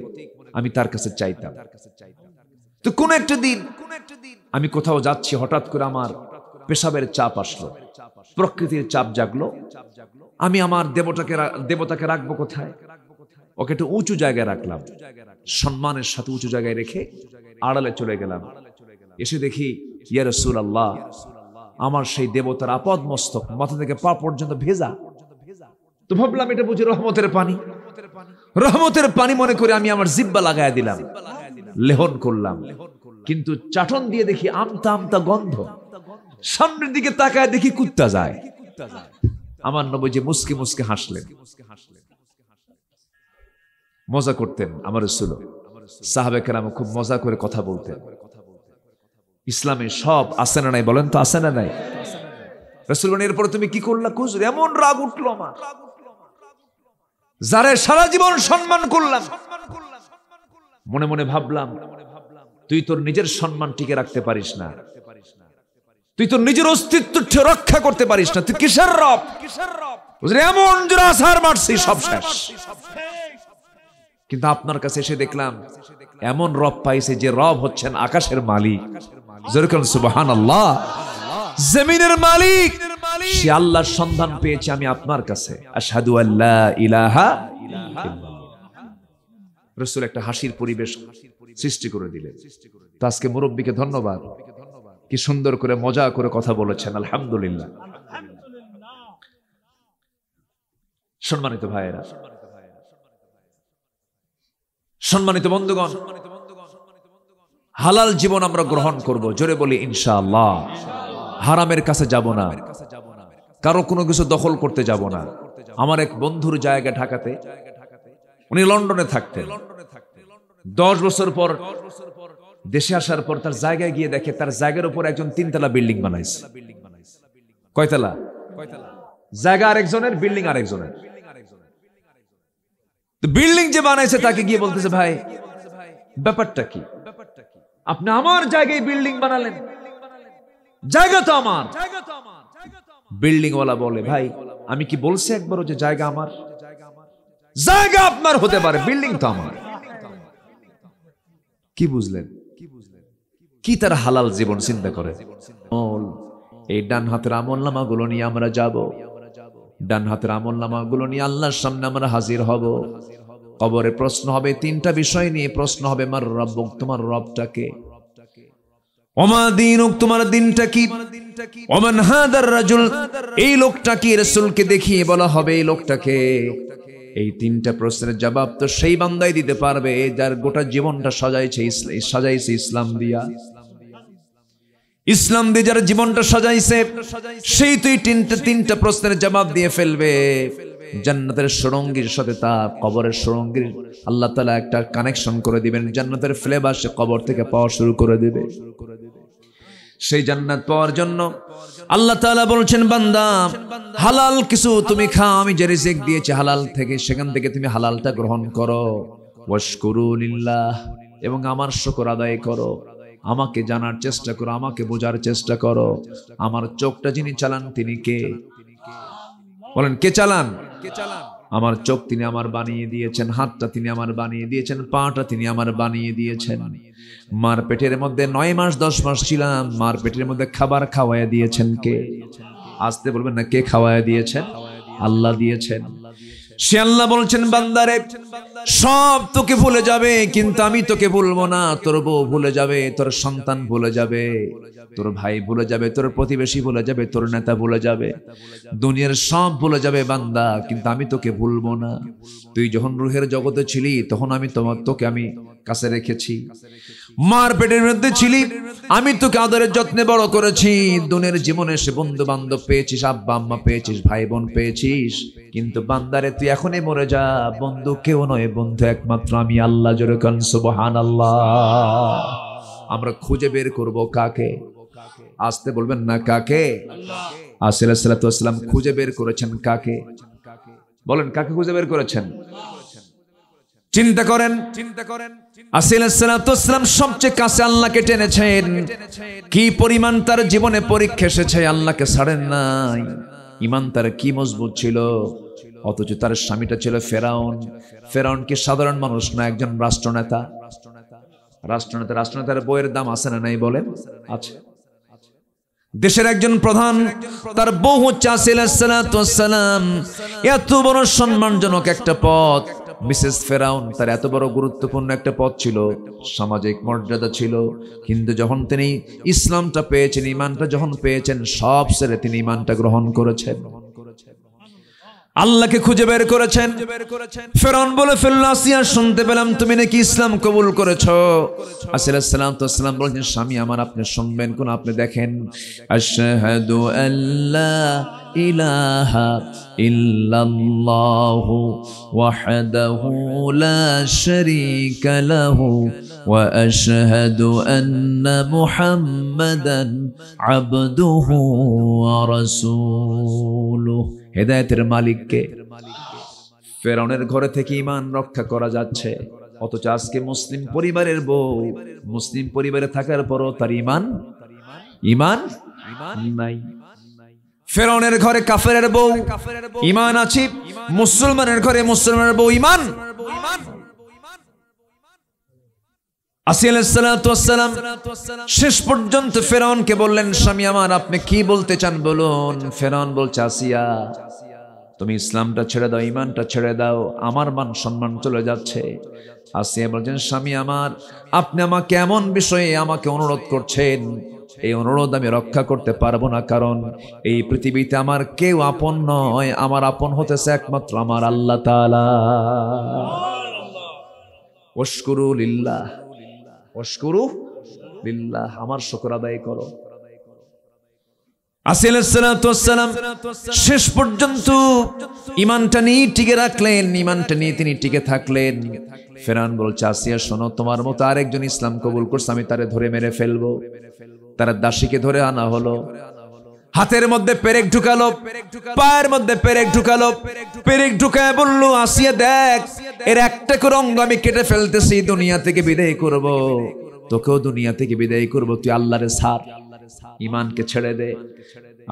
আমি তার কাছে চাইতাম। তো কোন একটা দিন আমি কোথাও যাচ্ছি, হঠাৎ করে আমার পেশাবের চাপ আসলো, প্রকৃতির চাপ জাগলো। আমি আমার দেবতাকে রাখবো কোথায়? ওকে একটু উঁচু জায়গায় রাখলাম, সম্মানের সাথে উঁচু জায়গায় রেখে আড়ালে চলে গেলাম। এসে দেখি, ইয়া রাসূলুল্লাহ, আমার সেই দেবতার আপদ মস্তক মাথা থেকে পা পর্যন্ত ভেজা। তো ভাবলাম এটা বুঝি রহমতের পানি। রহমতের পানি মনে করে আমি আমার জিহ্বা লাগায় দিলাম, লেহন করলাম, কিন্তু চাটন দিয়ে দেখি আমতা আমতা গন্ধ। সামনের দিকে তাকায় দেখি কুত্তা যায়। আমার নবীজি মুস্কি মুস্কি হাসলেন। মজা করতেন আমার রাসূল। সাহাবে কেরাম খুব মজা করে কথা বলতেন। ইসলামে সব আছে না নাই বলেন তো? আছে না নাই? রাসূল বলেন, এরপর তুমি কি করলা? হুজুর এমন রাগ উঠলো আমার, যারে সারা জীবন সম্মান করলাম, মনে মনে ভাবলাম তুই তোর নিজের সম্মান টিকে রাখতে পারিস না, তুই তোর নিজের অস্তিত্ব রক্ষা করতে পারিস না, তুই কিসের রব? এমন জোরে আছাড় মারছি, সব শেষ। কিন্তু আপনার কাছে এসে দেখলাম এমন রব পাইছে যে রব হচ্ছেন আকাশের মালিক। যেরকম সুবহানাল্লাহ, জমিনের মালিক, সে আল্লাহর সন্ধান পেয়েছে আমি আপনার কাছে। আশহাদু আল্লা ইলাহা ইল্লাল্লাহ। রাসূল একটা হাসির পরিবেশ সৃষ্টি করে দিলেন। তো আজকে মুরব্বীকে ধন্যবাদ, কি সুন্দর করে মজা করে কথা বলেছেন, আলহামদুলিল্লাহ। সম্মানিত ভাইয়েরা, সম্মানিত বন্ধুগণ, হালাল জীবন আমরা গ্রহণ করব, জোরে বলি ইনশাআল্লাহ। হারামের কাছে যাব না, কারো কোনো কিছু দখল করতে যাব না। আমার এক বন্ধুর জায়গা ঢাকাতে, উনি লন্ডনে থাকতেন। 10 বছর পর দেশে আসার পর তার জায়গায় গিয়ে দেখে তার জায়গার উপর একজন 3তলা বিল্ডিং বানাইছে। কয়তলা? জায়গা আরেকজনের, বিল্ডিং আরেকজনের। বিল্ডিং যে বানাইছে তাকে গিয়ে বলতেছে, ভাই ব্যাপারটা কি? আপনি আমার জায়গায় বিল্ডিং বানালেন, জায়গা তো আমার। বিল্ডিং ওয়ালা বলে, ভাই আমি কি বলছি একবারও যে জায়গা আমার? জায়গা আপনার হতে পারে, বিল্ডিং তো আমার। কি বুঝলেন? কি তার হালাল জীবন চিন্তা করে। এই ডান হাতের আমলনামা গুলো নিয়ে আমরা যাব, ডান হাতের আমলনামা গুলো নিয়ে আল্লাহর সামনে আমরা হাজির হব। কবরে প্রশ্ন হবে 3টা বিষয় নিয়ে প্রশ্ন হবে, মার রব্বুক, তোমার রবটাকে, ওমা দীনুক, তোমার দিনটা কি, ওমান হাদার রাজুল, এই লোকটা কি? রাসূলকে দেখিয়ে বলা হবে এই লোকটাকে। এই তিনটা প্রশ্নের জবাব তো সেই বান্দাই দিতে পারবে যার গোটা জীবনটা সাজাইছে ইসলাম দিয়া। ইসলাম দিয়ে যার জীবনটা সাজাইছে সেই তুই তিনটা প্রশ্নের জবাব দিয়ে ফেলবে। জান্নাতের সুরঙ্গীর সাথে তার কবরের সুরঙ্গীর আল্লাহ তাআলা একটা কানেকশন করে দিবেন। জান্নাতের ফ্লেভার সে কবর থেকে পাওয়া শুরু করে দেবে। সেই জান্নাত পাওয়ার জন্য আল্লাহ তাআলা বলছেন, বান্দা হালাল কিছু তুমি খাও, আমি যে রিজিক দিয়েছি হালাল থেকে, সেখান থেকে তুমি হালালটা গ্রহণ করো। ওয়াশকুরু লিল্লাহ, এবং আমার শুকর আদায় করো। আমাকে জানার চেষ্টা করো, আমাকে বোঝার চেষ্টা করো। আমার চোখটা যিনি চালান তিনি কে? বলেন কে চালান? আমার চোখ তিনি আমার বানিয়ে দিয়েছেন, হাতটা তিনি আমার বানিয়ে দিয়েছেন, পাটা তিনি আমার বানিয়ে দিয়েছেন। মার পেটের মধ্যে 9 মাস 10 মাস ছিলাম, মার পেটের মধ্যে খাবার খাওয়াইয়া দিয়েছেন কে? আসতে বলবেন না, কে খাওয়াইয়া দিয়েছেন? আল্লাহ দিয়েছেন। সে আল্লাহ বলছেন, বান্দারে সব তোকে ভুলে যাবে কিন্তু আমি তোকে ভুলবো না। তোর বউ ভুলে যাবে, তোর সন্তান ভুলে যাবে, তোর ভাই ভুলে যাবে, তোর প্রতিবেশী ভুলে যাবে, তোর নেতা ভুলে যাবে, দুনিয়ার সব ভুলে যাবে বান্দা, কিন্তু আমি তোকে ভুলবো না। তুই যখন রূহের জগতে ছিলি তখন আমি তোকে আমি কাছে রেখেছি। মার পেটের মধ্যে ছিলি, আমি তোকে আদরের যত্নে বড় করেছি। দুনিয়ার জীবনে সে বন্ধু বান্ধব পেয়েছিস, আব্বা আম্মা পেয়েছিস, ভাই বোন পেয়েছিস, কিন্তু বান্দারে তুই এখনই মরে যা। বন্ধু কেউ নয়, বন্ধু একমাত্র আমি আল্লাহ। জোরে কান সুবহানাল্লাহ। আমরা খুঁজে বের করব কাকে? আসতে বলবেন না, কাকে? আসিল সাল্লাল্লাহু আলাইহি ওয়াসাল্লাম খুঁজে বের করেছেন কাকে? বলেন কাকে খুঁজে বের করেছেন? চিন্তা করেন। আসিল সাল্লাল্লাহু আলাইহি ওয়াসাল্লাম সবচেয়ে কাছে আল্লাহকে টেনেছেন। কি পরিমাণ তার জীবনে পরীক্ষা এসেছে, আল্লাহকে ছাড়েন নাই। ঈমান তার কি মজবুত ছিল, অথচ তার স্বামীটা ছিল ফেরাউন। ফেরাউন কি সাধারণ মানুষ না, একজন রাষ্ট্রনেতা। রাষ্ট্রনেতার বউয়ের দাম আছে না নাই? বলেন আছে। দেশের একজন প্রধান, তার বউ হচ্ছে আসিল সাল্লাল্লাহু আলাইহি ওয়াসাল্লাম। এত বড় সম্মানজনক একটা পদ। মিসেস ফেরাউন, তার এত বড় গুরুত্বপূর্ণ একটা পদ ছিল, সামাজিক মর্যাদা ছিল, কিন্তু যখন তিনি ইসলামটা পেয়েছেন, ঈমানটা যখন পেয়েছেন, সব ছেড়ে তিনি ঈমানটা গ্রহণ করেছেন, আল্লাহকে খুঁজে বের করেছেন। ফেরাউন বলে ফেলল, আসিয়া শুনতে পেলাম তুমি নাকি ইসলাম কবুল করেছো। আসিল সাল্লাল্লাহু আলাইহি ওয়াসাল্লাম বলেন, স্বামী আমার, আপনি শুনবেন কোন? আপনি দেখেন, আশহাদু আল্লা ইলাহা ইল্লাল্লাহু ওয়াহদাহু লা শারীকা লাহু ওয়া আশহাদু আন্না মুহাম্মাদান আবদুহু ওয়া রাসূলুহু। হেদায়েতের মালিককে। ফেরাউনের ঘরে থেকে ঈমান রক্ষা করা যাচ্ছে, অথচ আজকে মুসলিম পরিবারের বউ, মুসলিম পরিবারে থাকার পরও তার ঈমান নাই। ফেরাউনের ঘরে কাফেরের বউ ঈমান আছে, মুসলমানের ঘরে মুসলমানের বউ ঈমান। আসিয়া আলাইহিস সালাতু ওয়াস সালাম শেষ পর্যন্ত ফেরাউনকে বললেন, স্বামী আমার, আপনি কি বলতে চান বলুন। ফেরাউন বলছে, আসিয়া তুমি ইসলামটা ছেড়ে দাও, ঈমানটা ছেড়ে দাও, আমার মান সম্মান চলে যাচ্ছে। আসিয়া বলছেন, স্বামী আমার, আপনি আমাকে এমন বিষয়ে আমাকে অনুরোধ করছেন, এই অনুরোধ আমি রক্ষা করতে পারবো না, কারণ এই পৃথিবীতে আমার কেউ আপন নয়, আমার আপন হতেছে একমাত্র আমার আল্লাহ তাআলা। ওয়াশকুরু লিল্লাহ, ওয়াশকুরু লিল্লাহ, আমার শুকর আদায় করো। আসিল সাল্লাল্লাহু আলাইহি ওয়াসাল্লাম শেষ পর্যন্ত ঈমানটা নিয়ে টিকে রাখলেন, ঈমানটা নিয়ে তিনি টিকে থাকলেন। ফেরাউন বলছে, আসিয়া শোনো, তোমার মতো আরেকজন ইসলাম কবুল করছে, আমি তারে ধরে মেরে ফেলবো। তার দাসীকে ধরে আনা হলো, হাতের মধ্যে পেরেক ঢুকালো, পায়ের মধ্যে পেরেক ঢুকালো, পেরেক ঢুকায় বললো, আসিয়া দেখ, এর একটা করে অঙ্গ আমি কেটে ফেলতেছি, দুনিয়া থেকে বিদায় করব, তোকেও দুনিয়া থেকে বিদায় করব, তুই আল্লাহরে ছাড়, ঈমানকে ছেড়ে দে।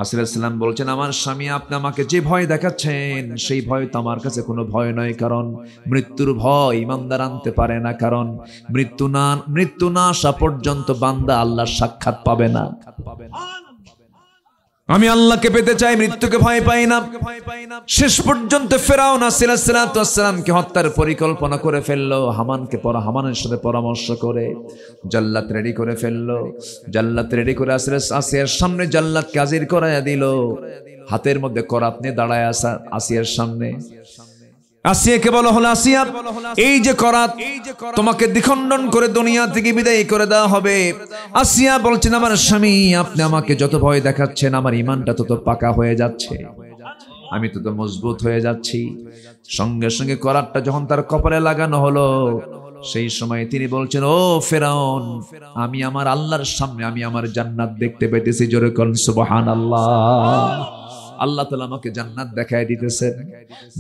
আসিল সাল্লাম বলছেন, আমার স্বামী, আপনি আমাকে যে ভয় দেখাচ্ছেন সেই ভয় তো আমার কাছে কোনো ভয় নয়, কারণ মৃত্যুর ভয় ঈমানদার আনতে পারে না, কারণ মৃত্যু না আসা পর্যন্ত বান্দা আল্লাহর সাক্ষাৎ পাবে না। আমি আল্লাহকে পেতে চাই, মৃত্যুকে ভয় পাই না। শেষ পর্যন্ত ফেরাউন আলাইহিস সালামকে হত্যার পরিকল্পনা করে ফেললো। হামানের সাথে পরামর্শ করে জাল্লাত রেডি করে ফেললো। জাল্লাত রেডি করে আসিয়ার সামনে জাল্লাতকে হাজির করাইয়া দিল। হাতের মধ্যে করাত নিয়ে দাঁড়ায় আসিয়ার সামনে। আসিয়াকে বলা হলো, আসিয়া, এই যে করাত, তোমাকে দ্বিখণ্ডন করে দুনিয়া থেকে বিদায় করে দেওয়া হবে। আসিয়া বলছেন, আমার স্বামী, আপনি আমাকে যত ভয় দেখাচ্ছেন, আমার ঈমানটা তত পাকা হয়ে যাচ্ছে, আমি তত মজবুত হয়ে যাচ্ছি। সঙ্গে সঙ্গে করাতটা যখন তার কপালে লাগানো হলো, সেই সময় তিনি বলছেন, ও ফেরাউন, আমি আমার আল্লাহর সামনে আমি আমার জান্নাত দেখতে পেতেছি। জোরে বলেন সুবহানাল্লাহ। আল্লাহ তাআলা আমাকে জান্নাত দেখায় দিতেছেন,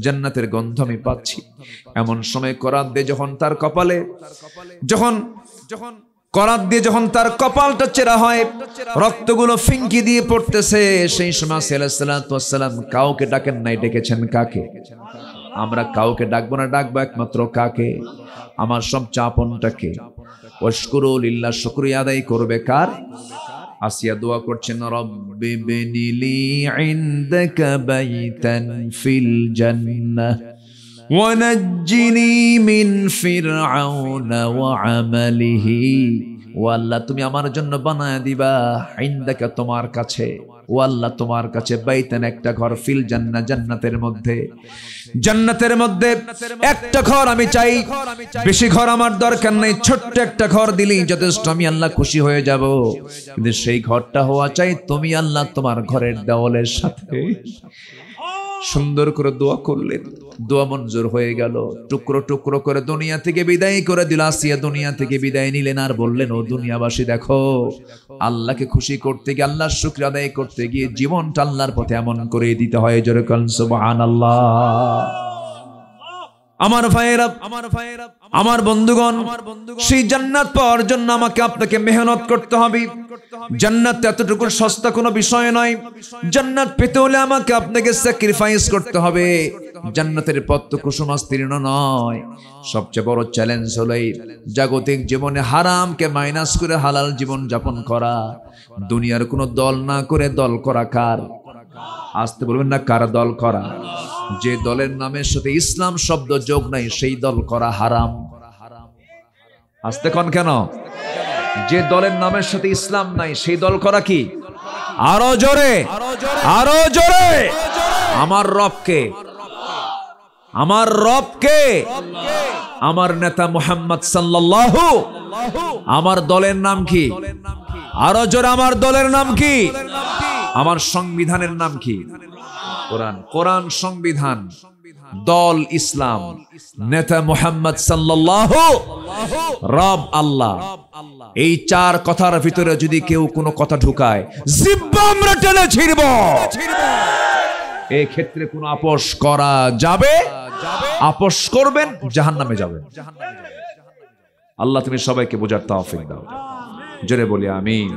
জান্নাতের গন্ধ আমি পাচ্ছি। এমন সময় করাত দিয়ে যখন তার কপালে করাত দিয়ে যখন তার কপালটা চেরা হয়, রক্তগুলো ফিঙ্কি দিয়ে পড়তেছে, সেই সময় আলাইহিস সালাম কাউকে ডাকেন নাই, ডেকেছেন কাকে? আমরা কাউকে ডাকবো না, ডাকবো একমাত্র কাকে? আমার সবচেয়ে আপনটাকে। ওয়াশকুরু লিল্লাহ, শুকরিয়া আদায় করবে কার? আসিয়া দোয়া করছেন, রব্বি বিনিলি ইনদাকা বাইতান ফিল জান্নাহ ওয়া নাজ্জিনি মিন ফিরআউনা ওয়া আমালিহি। ও আল্লাহ, তুমি আমার জন্য বানায় দিবা ইনদাকা, তোমার কাছে, ও আল্লাহ তোমার কাছে, বাইতান একটা ঘর, ফিল জান্নাহ, জান্নাতের মধ্যে। জান্নাতের মধ্যে একটা ঘর আমি চাই, বেশি ঘর আমার দরকার নেই, ছোট্ট একটা ঘর দিলেই যথেষ্ট, আমি আল্লাহ খুশি হয়ে যাব। কিন্তু সেই ঘরটা হওয়া চাই তুমি আল্লাহ তোমার ঘরের দেওয়ালের সাথে। সুন্দর করে দোয়া করলেন, দোয়া মঞ্জুর হয়ে গেল। টুকরো টুকরো করে দুনিয়া থেকে বিদায় করে দিল। আসিয়া দুনিয়া থেকে বিদায় নিলেন আর বললেন, ও দুনিয়াবাসী, দেখো, আল্লাহকে খুশি করতে গিয়ে, আল্লাহর শুকর আদায় করতে গিয়ে জীবনটা আল্লাহর পথে এমন করে দিতে হয়। জোরে বলেন সুবহানাল্লাহ। আমার ভাইয়েরা, আমার বন্ধুগণ, সেই জান্নাত পাওয়ার জন্য আমাকে আপনাকে মেহনত করতে হবে। জান্নাত এতটুকু সস্তা কোনো বিষয় নয়। জান্নাত পেতে হলে আমাকে আপনাকে স্যাক্রিফাইস করতে হবে। জান্নাতের পথ তো কুসুমাস্তীর্ণ নয়। সবচেয়ে বড় চ্যালেঞ্জ হলো এই জাগতিক জীবনে হারামকে মাইনাস করে হালাল জীবন যাপন করা। দুনিয়ার কোনো দল না করে দল করা কার? আসতে বলবেন না, কার দল করা? যে দলের নামের সাথে ইসলাম শব্দ যোগ নাই, সেই দল করা হারাম। আসতে কোন কেন? যে দলের নামের সাথে ইসলাম নাই, সেই দল করা কি? আরো জোরে, আরো জোরে। আমার রবকে, আমার রবকে, আমার নেতা মুহাম্মদ সাল্লাল্লাহু। আমার দলের নাম কি? আরো জোরে, আমার দলের নাম কি? আমার সংবিধানের নাম কি? কোরআন। কোরআন সংবিধান, দল ইসলাম, নেতা মুহাম্মদ সাল্লাল্লাহু, রব আল্লাহ। এই চার কথার ভিতরে যদি কেউ কোনো কথা ঢুকায়, জিব্বা আমরা টেনে ছিড়ব। এই ক্ষেত্রে কোনো আপোষ করা যাবে? আপোষ করবেন, জাহান্নামে যাবেন। আল্লাহ তুমি সবাইকে বোঝার তৌফিক দাও। জোরে বলি আমিন।